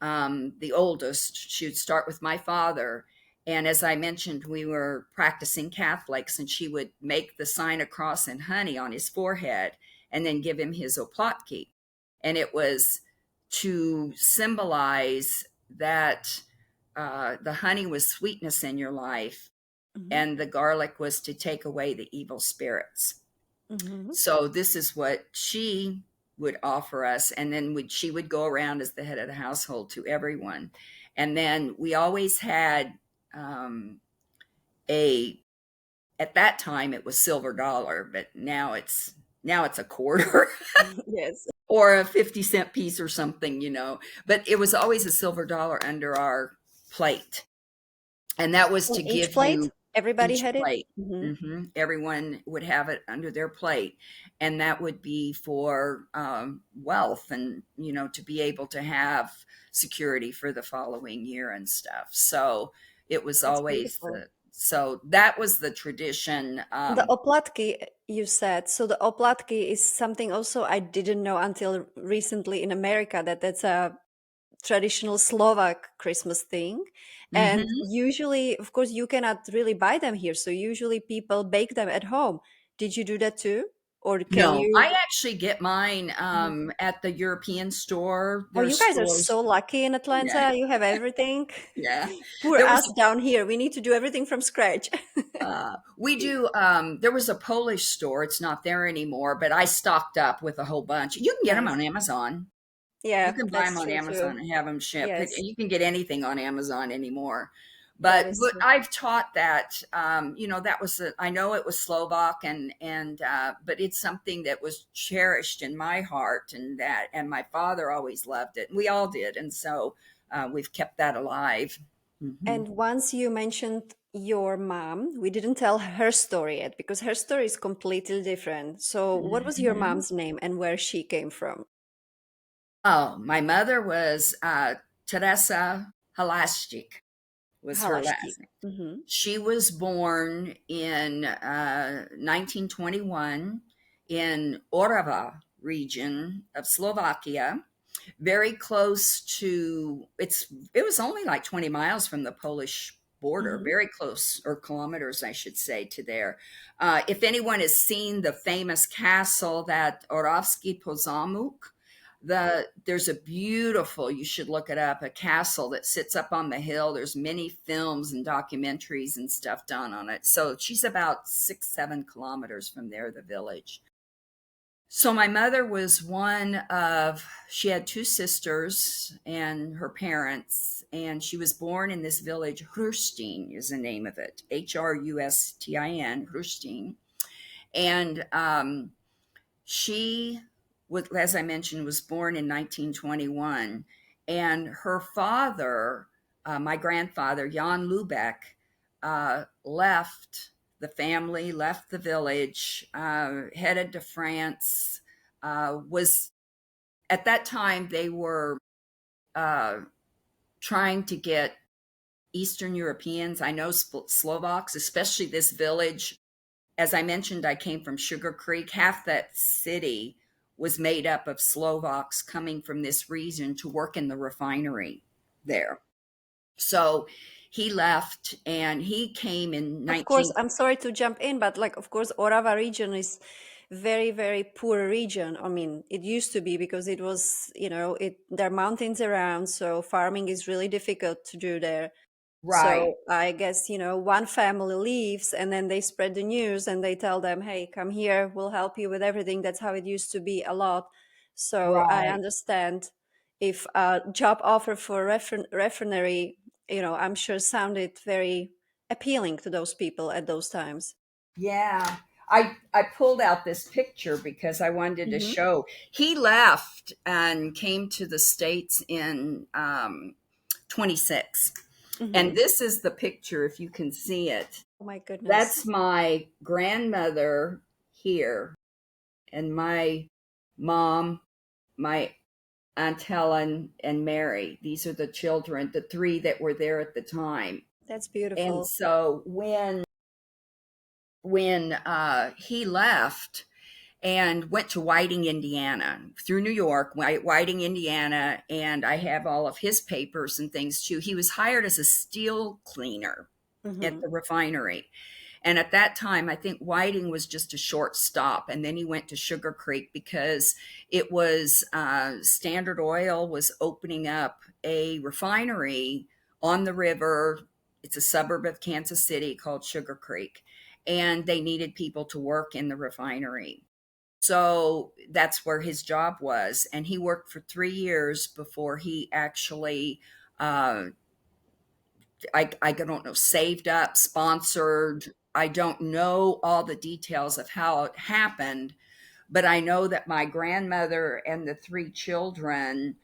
the oldest. She would start with my father. And as I mentioned, we were practicing Catholics, and she would make the sign of cross and honey on his forehead and then give him his oplatki. And it was to symbolize that the honey was sweetness in your life, Mhm. and the garlic was to take away the evil spirits. Mm-hmm. So this is what she would offer us. And then she would go around as the head of the household to everyone. And then we always had um, a, at that time it was silver dollar, but now it's a quarter Yes. or a 50-cent piece or something, but it was always a silver dollar under our plate. And that was On to each give plate, you everybody each had it. plate. Mm-hmm. Everyone would have it under their plate. And that would be for wealth and, to be able to have security for the following year and stuff. So it was That's always beautiful. so that was the tradition. The oplatki you said. So the oplatki is something also I didn't know until recently in America, that that's a traditional Slovak Christmas thing. And Mhm. usually, of course, you cannot really buy them here. So usually people bake them at home. Did you do that too? Or can No, you? I actually get mine Mhm. at the European store. Oh, you There's guys are stores. so lucky in Yeah, Atlanta. You have everything. yeah. Poor There was us down here. We need to do everything from scratch. we do there was a Polish store. It's not there anymore, but I stocked up with a whole bunch. You can get them Nice. on Amazon. You Yeah, can buy them that's on true too. Amazon and have them shipped. Yes, You can get anything on Amazon anymore. that But is but true. I've taught that. That was I know it was Slovak and but it's something that was cherished in my heart and my father always loved it. And we all did, and so we've kept that alive. Hmm. And once you mentioned your mom, we didn't tell her story yet because her story is completely different. So, what was your Hmm. mom's name and where she came from? Oh, my mother was Teresa Halastik was her Halashti. last name. Mm-hmm. She was born in 1921 in Orava region of Slovakia, very close to it was only like 20 miles from the Polish border, Mm-hmm. very close, or kilometers I should say, to there. If anyone has seen the famous castle, that Oravsky Pozamuk, there's a beautiful, you should look it up, a castle that sits up on the hill. There's many films and documentaries and stuff done on it. So she's about 6-7 kilometers from there, the village. So my mother was she had two sisters and her parents, and she was born in this village. Hrustin is the name of it, Hrustin, Hrustin. And she, as I mentioned, was born in 1921. And her father, my grandfather, Jan Lubeck, left the family, left the village, headed to France. Was At that time they were uh, trying to get Eastern Europeans. I know Slovaks, especially this village. As I mentioned, I came from Sugar Creek. Half that city was made up of Slovaks coming from this region to work in the refinery there. So he left and he came in Of course, 19. I'm sorry to jump in, but like, of course, Orava region is very, very poor region. I mean, it used to be because it was, there are mountains around, so farming is really difficult to do there. Right, So I guess, one family leaves and then they spread the news and they tell them, hey, come here, we'll help you with everything. That's how it used to be a lot. So I right. understand if a job offer for refinery, I'm sure sounded very appealing to those people at those times. Yeah. I pulled out this picture because I wanted to Hmm. show he left and came to the States in 26. And Hmm. this is the picture, if you can see it. Oh my goodness. That's my grandmother here, and my mom, my Aunt Helen, and Mary. These are the children, the three that were there at the time. That's And beautiful. so when he left and went to Whiting, Indiana, through New York, Whiting, Indiana, and I have all of his papers and things too. He was hired as a steel cleaner at Hmm. the refinery. And at that time, I think Whiting was just a short stop. And then he went to Sugar Creek because it was Standard Oil was opening up a refinery on the river. It's a suburb of Kansas City called Sugar Creek. and they needed people to work in the refinery. So that's where his job was. And he worked for 3 years before he actually, I don't know, saved up, sponsored. I don't know all the details of how it happened, but I know that my grandmother and the three children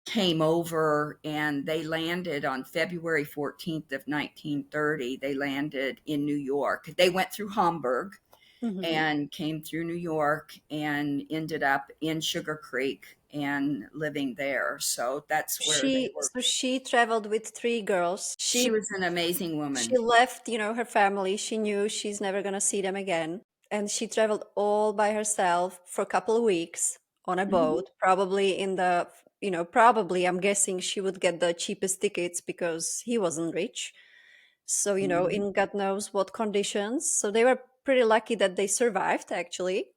came over and they landed on February 14th of 1930. They landed in New York. They went through Hamburg Mhm. and came through New York and ended up in Sugar Creek and living there. So that's where they were. She traveled with three girls. She was an amazing She woman. left, her family. She knew she's never gonna see them again. And she traveled all by herself for a couple of weeks on a Mhm, boat, probably probably I'm guessing she would get the cheapest tickets because he wasn't rich. So, mhm, in God knows what conditions. So they were pretty lucky that they survived, actually,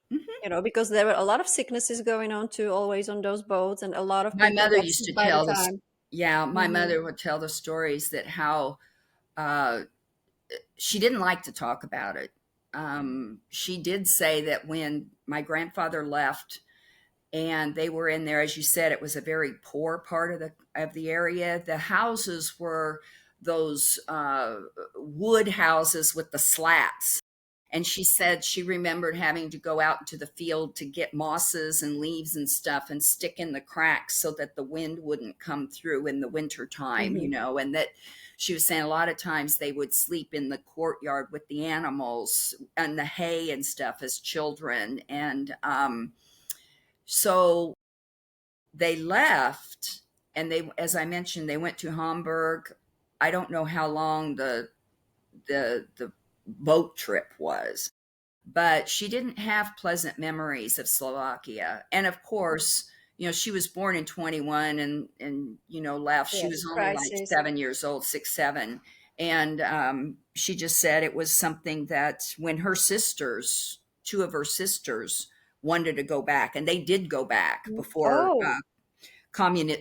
mhm. because there were a lot of sicknesses going on too, always on those boats, and a lot of My people mother got used sick to by the tell this. time. Yeah, my Hmm. mother would tell the stories that how uh, she didn't like to talk about it. She did say that when my grandfather left and they were in there, as you said, it was a very poor part of the area. The houses were those wood houses with the slats. And she said she remembered having to go out into the field to get mosses and leaves and stuff and stick in the cracks so that the wind wouldn't come through in the winter time, Hmm. and that she was saying a lot of times they would sleep in the courtyard with the animals and the hay and stuff as children. And so they left, and they, as I mentioned, they went to Hamburg. I don't know how long the boat trip was, but she didn't have pleasant memories of Slovakia. And of course, she was born in 21 and left. She Yes, was only like crisis. 7 years old, 6, 7. And she just said it was something that when her sisters, two of her sisters, wanted to go back, and they did go back Oh.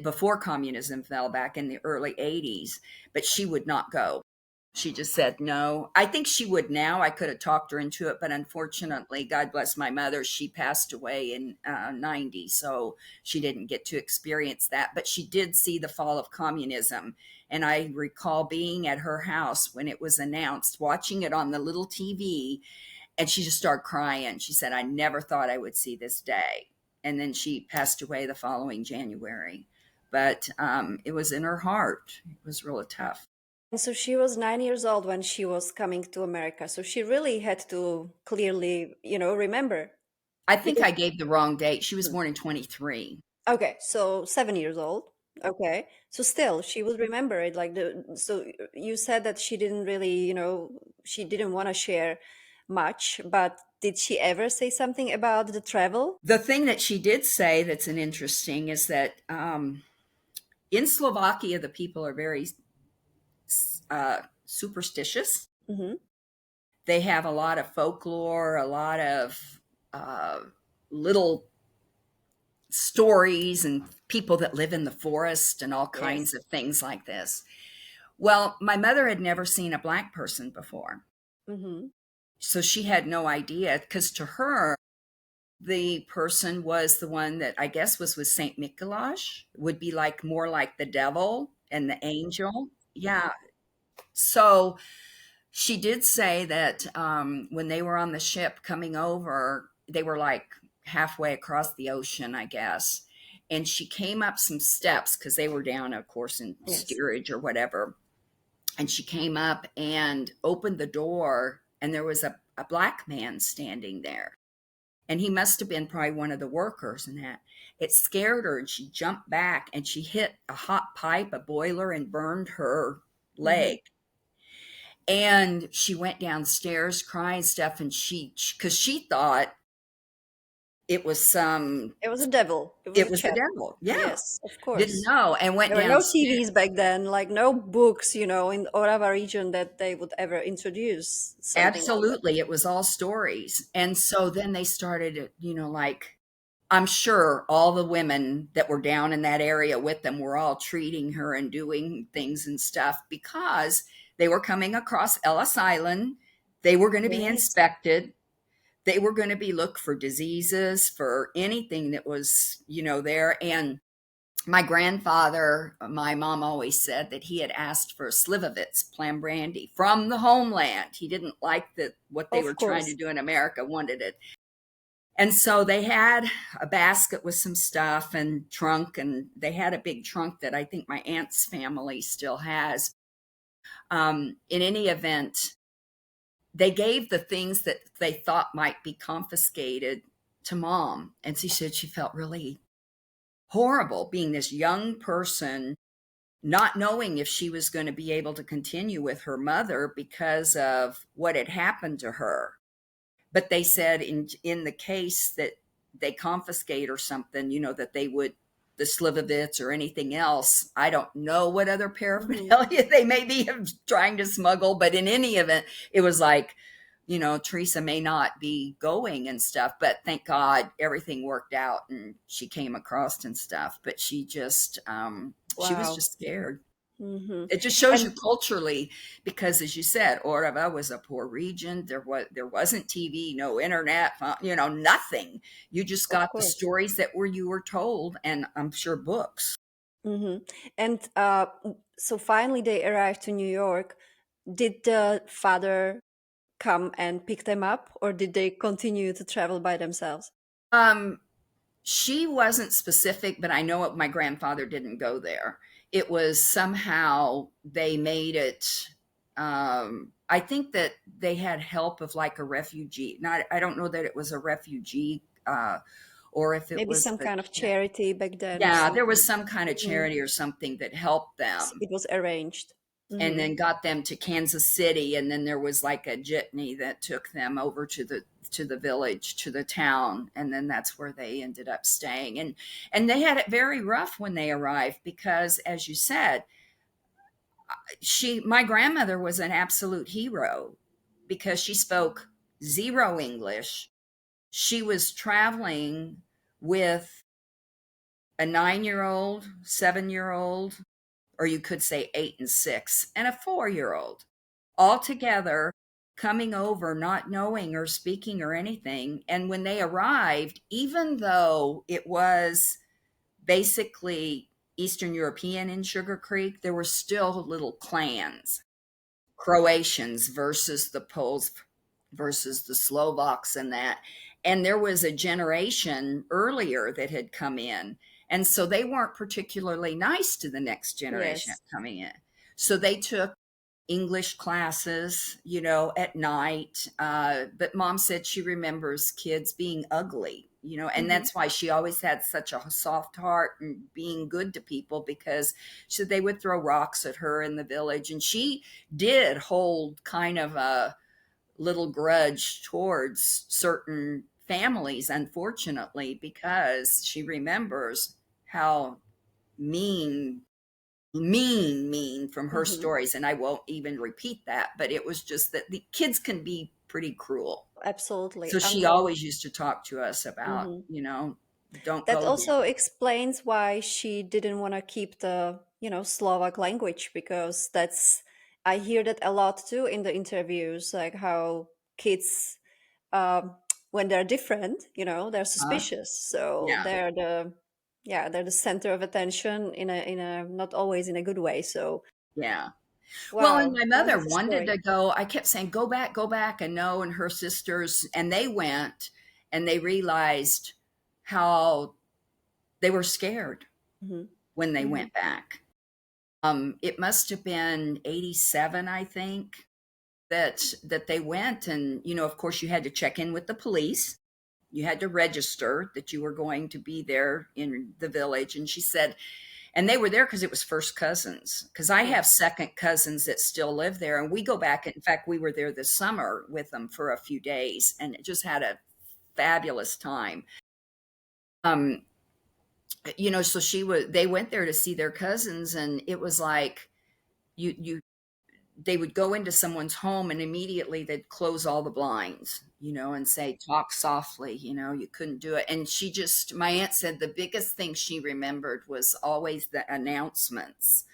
before communism fell back in the early 80s, but she would not go. She just said no. I think she would now. I could have talked her into it, but unfortunately, God bless my mother, she passed away in 90, so she didn't get to experience that. But she did see the fall of communism. And I recall being at her house when it was announced, watching it on the little TV, and she just started crying. She said, I never thought I would see this day. And then she passed away the following January. But it was in her heart. It was really tough. And so she was 9 years old when she was coming to America. So she really had to clearly, remember. I think Because, I gave the wrong date. She was born in 23. okay, so 7 years old. Okay. So still, she would remember it. So you said that she didn't really, she didn't want to share much, but did she ever say something about the travel? The thing that she did say that's an interesting is that in Slovakia, the people are very superstitious. Mm-hmm. They have a lot of folklore, a lot of uh, little stories and people that live in the forest and all kinds Yes. of things like this. Well, my mother had never seen a black person before. Mm-hmm. So she had no idea because to her, the person was the one that I guess was with Saint Nicholas, would be like more like the devil and the angel. Yeah. So she did say that when they were on the ship coming over, they were like halfway across the ocean, I guess. And she came up some steps because they were down, of course, in Yes. steerage or whatever. And she came up and opened the door, and there was a black man standing there. And he must have been probably one of the workers and that. It scared her, and she jumped back and she hit a hot pipe, a boiler, and burned her Mm-hmm. leg. And she went downstairs crying stuff, and because she thought it was It was a devil. It was it a was the chap. devil. Yeah. Yes, of Didn't course. know and went There were no downstairs. TVs back then, like no books, in Orava region that they would ever introduce something like that. Absolutely. It was all stories. And so then they started, like, I'm sure all the women that were down in that area with them were all treating her and doing things and stuff because they were coming across Ellis Island. They were going to be Great. inspected. They were going to be looked for diseases, for anything that was, there. And my grandfather, my mom always said that he had asked for Slivovitz, plum brandy, from the homeland. He didn't like that what they were Of trying to course. do in America, wanted it. And so they had a basket with some stuff and trunk, and they had a big trunk that I think my aunt's family still has. In any event, they gave the things that they thought might be confiscated to mom. And she said she felt really horrible being this young person, not knowing if she was going to be able to continue with her mother because of what had happened to her. But they said in the case that they confiscate or something, that they would, the Slivovitz or anything else. I don't know what other Hmm. paraphernalia they may be trying to smuggle, but in any event, it was like, Teresa may not be going and stuff, but thank God everything worked out and she came across and stuff. But she was Wow. just scared. Hmm. It just shows you And culturally, because as you said, Orava was a poor region. There wasn't TV, no internet, nothing. You just of got the course. stories that you were told, and I'm sure books. Hmm. And so finally they arrived to New York. Did the father come and pick them up, or did they continue to travel by themselves? Um, she wasn't specific, but I know my grandfather didn't go there. It was somehow they made it. I think that they had help of like a refugee. Not, I don't know that it was a refugee, or if it Maybe was some kind of charity back then or yeah, there something. was some kind of Mhm. charity or something that helped them It was arranged. and Hmm. then got them to Kansas City, and then there was like a jitney that took them over to the village, to the town, and then that's where they ended up staying. And they had it very rough when they arrived because, as you said, my grandmother was an absolute hero because she spoke zero English. She was traveling with a 9-year-old, 7-year-old, or you could say 8 and 6, and a 4-year old, all together coming over, not knowing or speaking or anything. And when they arrived, even though it was basically Eastern European in Sugar Creek, there were still little clans, Croatians versus the Poles versus the Slovaks and that. And there was a generation earlier that had come in. And so they weren't particularly nice to the next generation Yes. coming in. So they took English classes, at night. But mom said she remembers kids being ugly, and Hmm. that's why she always had such a soft heart and being good to people, because she said they would throw rocks at her in the village. And she did hold kind of a little grudge towards certain families, unfortunately, because she remembers how mean mean from her Hmm. stories. And I won't even repeat that, but it was just that the kids can be pretty cruel. Absolutely. So she And always used to talk to us about, mhm. don't That go there. also explains why she didn't want to keep the, Slovak language, because I hear that a lot too in the interviews, like how kids, um, when they're different, they're Huh? suspicious. So Yeah, they're the center of attention in a not always in a good way. So yeah. Well, and wow, my mother wonderful wanted story. to go. I kept saying, go back, and no, and her sisters, and they went, and they realized how they were scared Hmm. when they Hmm. went back. It must have been 87, I think, that they went. And of course you had to check in with the police, you had to register that you were going to be there in the village. And she said, and they were there because it was first cousins, because I have Yes. second cousins that still live there, and we go back. In fact, we were there this summer with them for a few days and just had a fabulous time. um so they went there to see their cousins, and it was like you they would go into someone's home and immediately they'd close all the blinds, and say, talk softly, you couldn't do it. And my aunt said the biggest thing she remembered was always the announcements.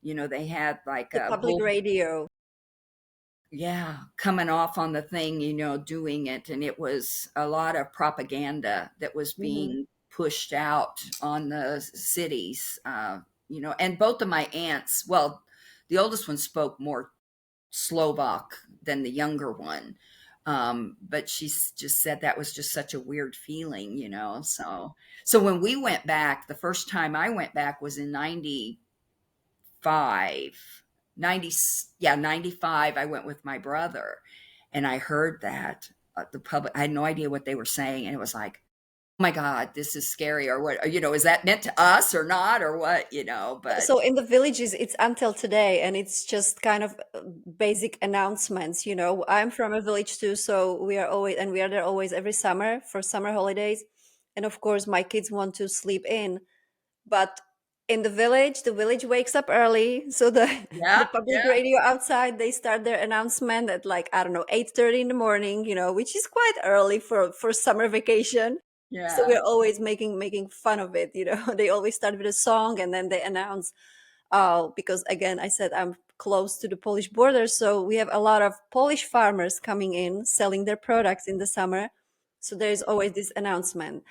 They had like The a public bull. radio. yeah, coming off on the thing, doing it. And it was a lot of propaganda that was Hmm. being pushed out on the cities. And both of my aunts, well, the oldest one spoke more Slovak than the younger one. But just said that was just such a weird feeling. So when we went back, the first time I went back was in 95, 90, yeah, 95. I went with my brother and I heard that the public, I had no idea what they were saying. And it was like, oh my God, this is scary, or what, is that meant to us or not, or what, but So in the villages, it's until today, and it's just kind of basic announcements. I'm from a village too, so we are there always every summer for summer holidays. And of course, my kids want to sleep in, but in the village wakes up early, so the the yeah, public yeah, radio outside, they start their announcement at, like, I don't know, 8:30 in the morning, which is quite early for summer vacation. So yeah. we're always making fun of it. They always start with a song and then they announce, because again, I said I'm close to the Polish border, so we have a lot of Polish farmers coming in selling their products in the summer. So there's always this announcement: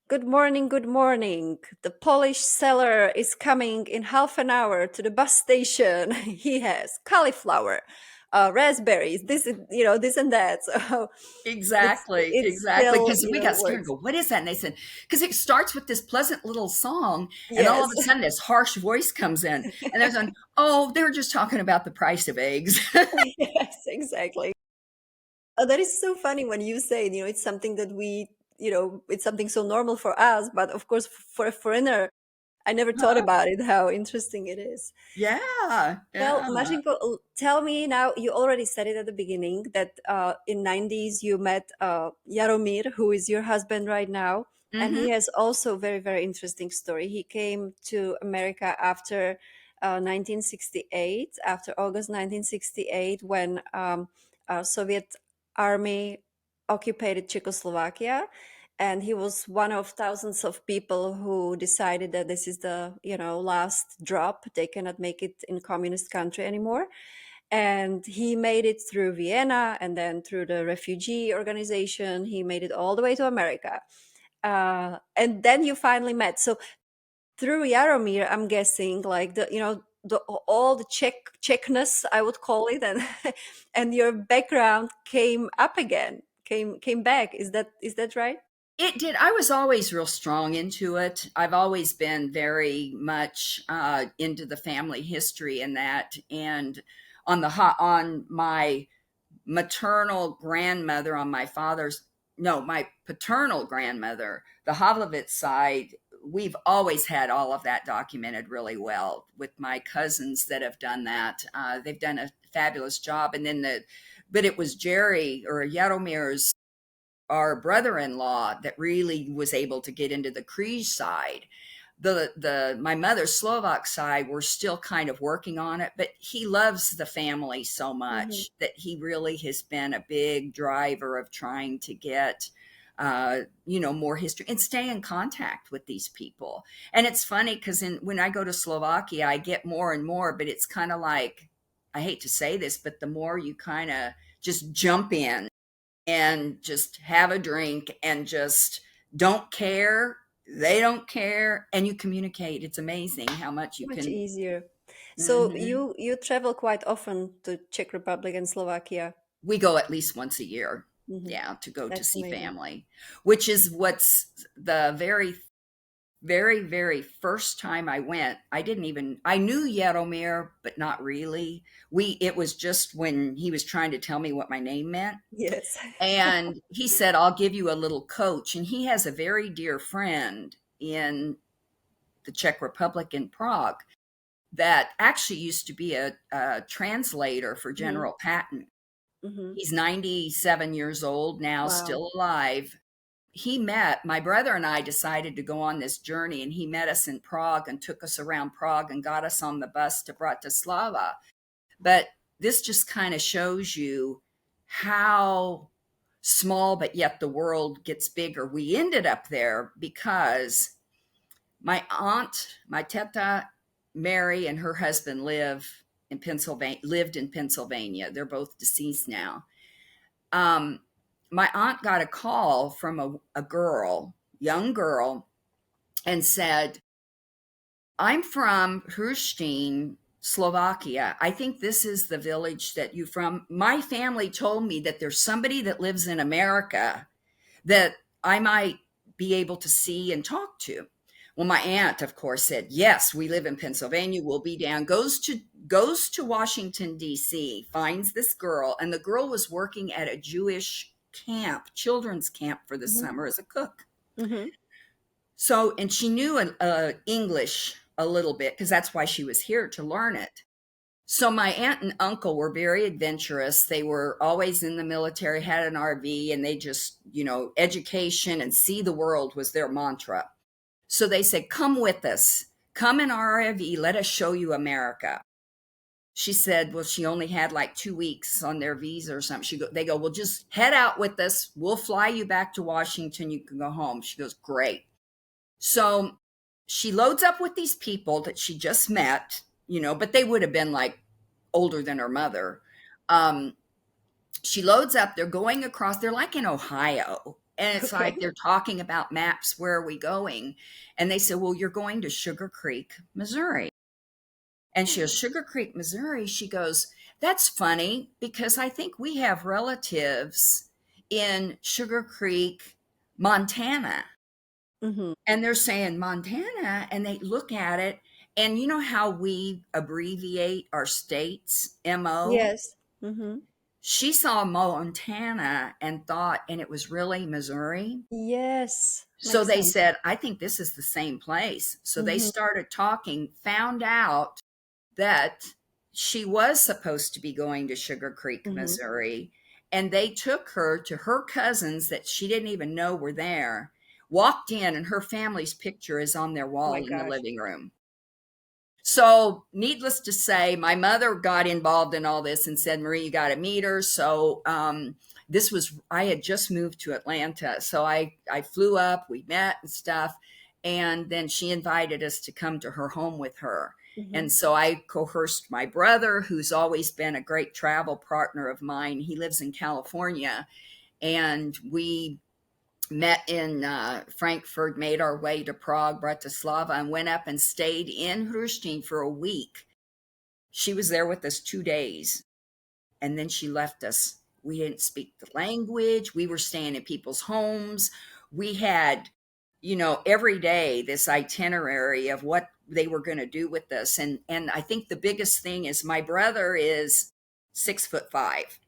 "Good morning, good morning. The Polish seller is coming in half an hour to the bus station. He has cauliflower, raspberries, this and that." So Exactly, it's exactly. still, Because we got scared and works. go, "What is that?" And they said, "Because it starts with this pleasant little song, and all Yes. of a sudden this harsh voice comes in, and they're going, oh, they're just talking about the price of eggs." Yes, exactly. That is so funny when you say, it's something that it's something so normal for us, but of course, for a foreigner, I never thought Huh? about it, how interesting it is. Yeah, Well, yeah. Mařenko, tell me now, you already said it at the beginning that in 90s you met Jaromír, who is your husband right now, and Mhm. he has also very, very interesting story. He came to America after 1968, after August 1968, when Soviet army occupied Czechoslovakia, and he was one of thousands of people who decided that this is the last drop. They cannot make it in communist country anymore, and he made it through Vienna and then through the refugee organization. He made it all the way to America, and then you finally met. So through Yaromir, I'm guessing, like, all the Czechness, I would call it, and and your background came up again, came back. Is that right? It did. I was always real strong into it. I've always been very much into the family history and that, and on my maternal grandmother on my father's no, my paternal grandmother, the Havlovitz side, we've always had all of that documented really well with my cousins that have done that. They've done a fabulous job. And then but it was Jerry or Yaromir's, our brother-in-law, that really was able to get into the Križ side. The my mother's Slovak side, we're still kind of working on it, but he loves the family so Hmm. much that he really has been a big driver of trying to get more history and stay in contact with these people. And it's funny because when I go to Slovakia, I get more and more, but it's kind of like, I hate to say this, but the more you kind of just jump in and just have a drink and just don't care, they don't care, and you communicate. It's amazing how much you Much can. easier. So Mhm. you travel quite often to Czech Republic and Slovakia. We go at least once a year, Hmm. yeah, to go to That's see amazing. family, which is what's the very, very, very first time I went. I knew Jaromir, but not really. It was just when he was trying to tell me what my name meant. Yes. And he said, I'll give you a little coach. And he has a very dear friend in the Czech Republic in Prague that actually used to be a translator for Hmm. General Patton. Hmm. He's 97 years old now, Wow. still alive. He met my brother and I decided to go on this journey, and he met us in Prague and took us around Prague and got us on the bus to Bratislava. But this just kind of shows you how small, but yet the world gets bigger. We ended up there because my aunt, my teta Mary, and her husband live. in Pennsylvania, lived in Pennsylvania. They're both deceased now. Um, my aunt got a call from a girl, young girl, and said, I'm from Hrustin, Slovakia. I think this is the village that you from. My family told me that there's somebody that lives in America that I might be able to see and talk to. Well, my aunt, of course, said, yes, we live in Pennsylvania. We'll be down. Goes to Washington, D.C., finds this girl, and the girl was working at a Jewish camp, children's camp for the Mm-hmm. summer as a cook. Mm-hmm. So, and she knew English a little bit because that's why she was here to learn it. So my aunt and uncle were very adventurous. They were always in the military, had an RV, and they just, education and see the world was their mantra. So they said, come with us, come in our RV, let us show you America. She said, well, she only had like 2 weeks on their visa or something. They go, well, just head out with us. We'll fly you back to Washington. You can go home. She goes, great. So she loads up with these people that she just met, but they would have been like older than her mother. She loads up, they're going across, they're like in Ohio. And it's Okay. like they're talking about maps, where are we going? And they said, well, you're going to Sugar Creek, Missouri. And she goes, Sugar Creek, Missouri. She goes, that's funny because I think we have relatives in Sugar Creek, Montana. Mm-hmm. And they're saying Montana, and they look at it, and you know how we abbreviate our states, MO? Yes. Mm-hmm. She saw Montana and thought, and it was really Missouri. Yes. So Makes they sense. said, I think this is the same place. So they Mm-hmm. started talking, found out that she was supposed to be going to Sugar Creek, Mm-hmm. Missouri, and they took her to her cousins that she didn't even know were there. Walked in, and her family's picture is on their My wall in the gosh. living room. So, needless to say, my mother got involved in all this and said, Marie, you got to meet her. So, I had just moved to Atlanta. So, I flew up, we met and stuff. And then she invited us to come to her home with her. Mm-hmm. And so I coerced my brother, who's always been a great travel partner of mine. He lives in California. And we met in Frankfurt, made our way to Prague, Bratislava, and went up and stayed in Hrustin for a week. She was there with us 2 days, and then she left us. We didn't speak the language. We were staying in people's homes. We had, every day this itinerary of what they were going to do with us. And I think the biggest thing is my brother is 6'5"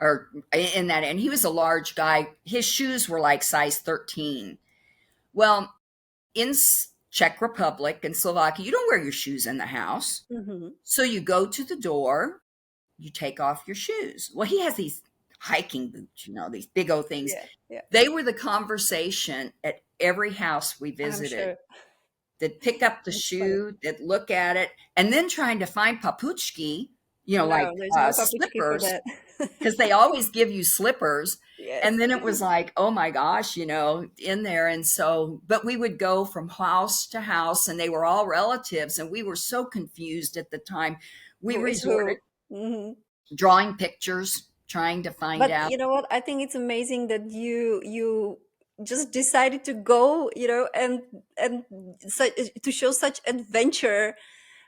or in that, and he was a large guy. His shoes were like size 13. Well, in Czech Republic and Slovakia, you don't wear your shoes in the house. Mm-hmm. So you go to the door, you take off your shoes. Well, he has these hiking boots, these big old things. Yeah. Yeah. They were the conversation at every house we I'm visited. sure. They'd pick up the That's funny. shoe, they'd look at it, and then trying to find papuchki, like No, there's no papuchki for slippers, that. because they always give you slippers. Yes. And then it was like, oh my gosh, in there. And so, but we would go from house to house, and they were all relatives. And we were so confused at the time. We Who is resorted who? Hmm. drawing pictures, trying to find But out. you know what? I think it's amazing that you just decided to go, and to show such adventure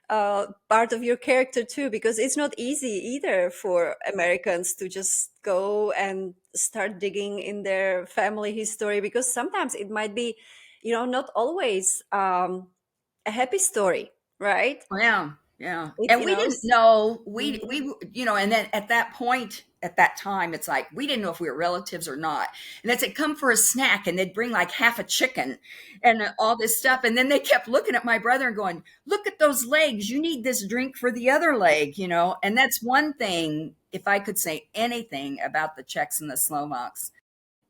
part of your character too, because it's not easy either for Americans to just go and start digging in their family history, because sometimes it might be, not always a happy story, right? Yeah, yeah. It, And we didn't s- know, Mhm. and then at that point, at that time, it's like we didn't know if we were relatives or not. And they'd say, come for a snack, and they'd bring like half a chicken and all this stuff. And then they kept looking at my brother and going, look at those legs. You need this drink for the other leg. And that's one thing, if I could say anything about the Czechs and the Slovaks,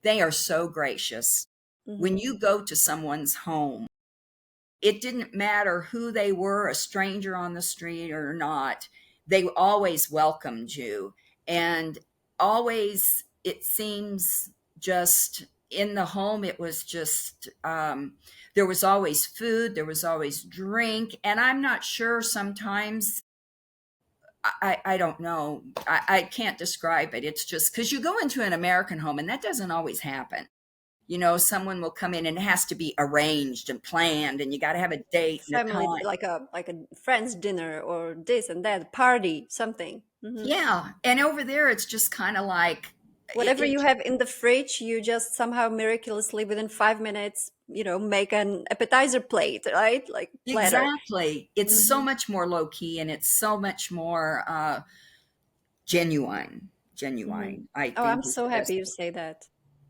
they are so gracious. When Mhm. you go to someone's home, it didn't matter who they were, a stranger on the street or not, they always welcomed you. And always, it seems, just in the home, it was just, there was always food, there was always drink. And I'm not sure sometimes I don't know. I can't describe it. It's just because you go into an American home and that doesn't always happen. Someone will come in and it has to be arranged and planned, and you got to have a date and a Family, time. like a friend's dinner or this and that party, something. Yeah. And over there, it's just kind of like Whatever it you have in the fridge, you just somehow miraculously within 5 minutes, make an appetizer plate, right? Like platter. exactly. It's so Hmm. much more low key and it's so much more genuine. Hmm. Genuine, I Oh, I'm think is so the happy best. you say that.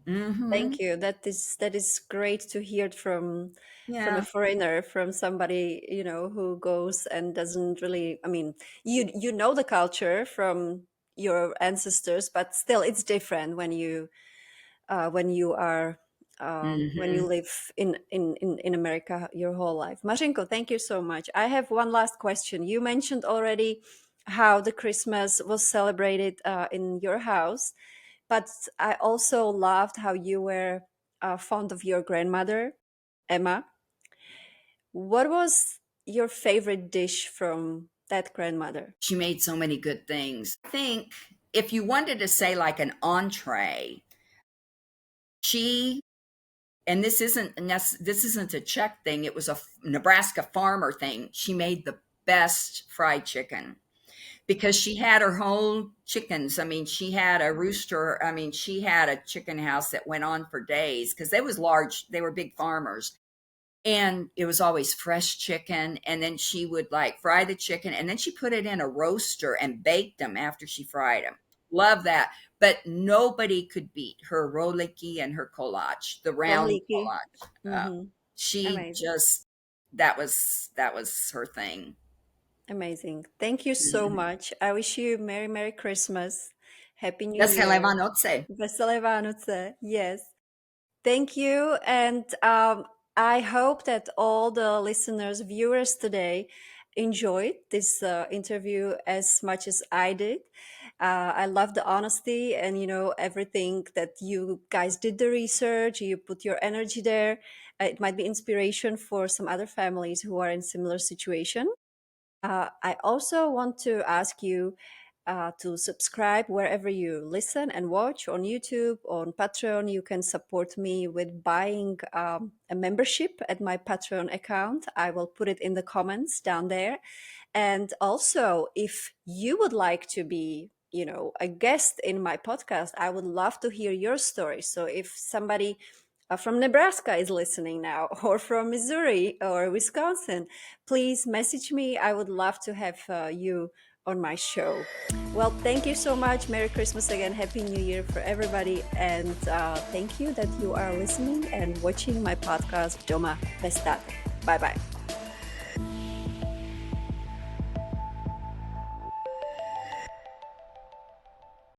Mm-hmm. Thank you. That is great to hear it from a Yeah. foreigner, from somebody, who goes and doesn't really, I mean, you know the culture from your ancestors, but still it's different when you are when you Mm-hmm. live in America your whole life. Mařenko, thank you so much. I have one last question. You mentioned already how the Christmas was celebrated in your house, but I also loved how you were fond of your grandmother, Emma. What was your favorite dish from that grandmother? She made so many good things. I think if you wanted to say like an entree, she and this isn't a Czech thing. It was a Nebraska farmer thing. She made the best fried chicken because she had her own chickens. I mean, she had a rooster. I mean, she had a chicken house that went on for days because they was large. They were big farmers, and it was always fresh chicken. And then she would like fry the chicken, and then she put it in a roaster and baked them after she fried them. Love that. But nobody could beat her roliki and her kolache, the round Rohlíky. kolache. Mm-hmm. She Amazing. just that was her thing. Amazing. Thank you so Mhm. much. I wish you Merry Christmas. Happy New Veselé Year. Vánoce. Veselé Vánoce. Yes. Thank you. And I hope that all the listeners, viewers today enjoyed this interview as much as I did. I love the honesty and, everything that you guys did the research, you put your energy there. It might be inspiration for some other families who are in similar situation. I also want to ask you to subscribe wherever you listen and watch on YouTube, on Patreon. You can support me with buying a membership at my Patreon account. I will put it in the comments down there. And also, if you would like to be, a guest in my podcast, I would love to hear your story. So if somebody from Nebraska is listening now, or from Missouri or Wisconsin, please message me. I would love to have you on my show. Well, thank you so much. Merry Christmas again. Happy New Year for everybody. And thank you that you are listening and watching my podcast, Doma Vestate. Bye bye.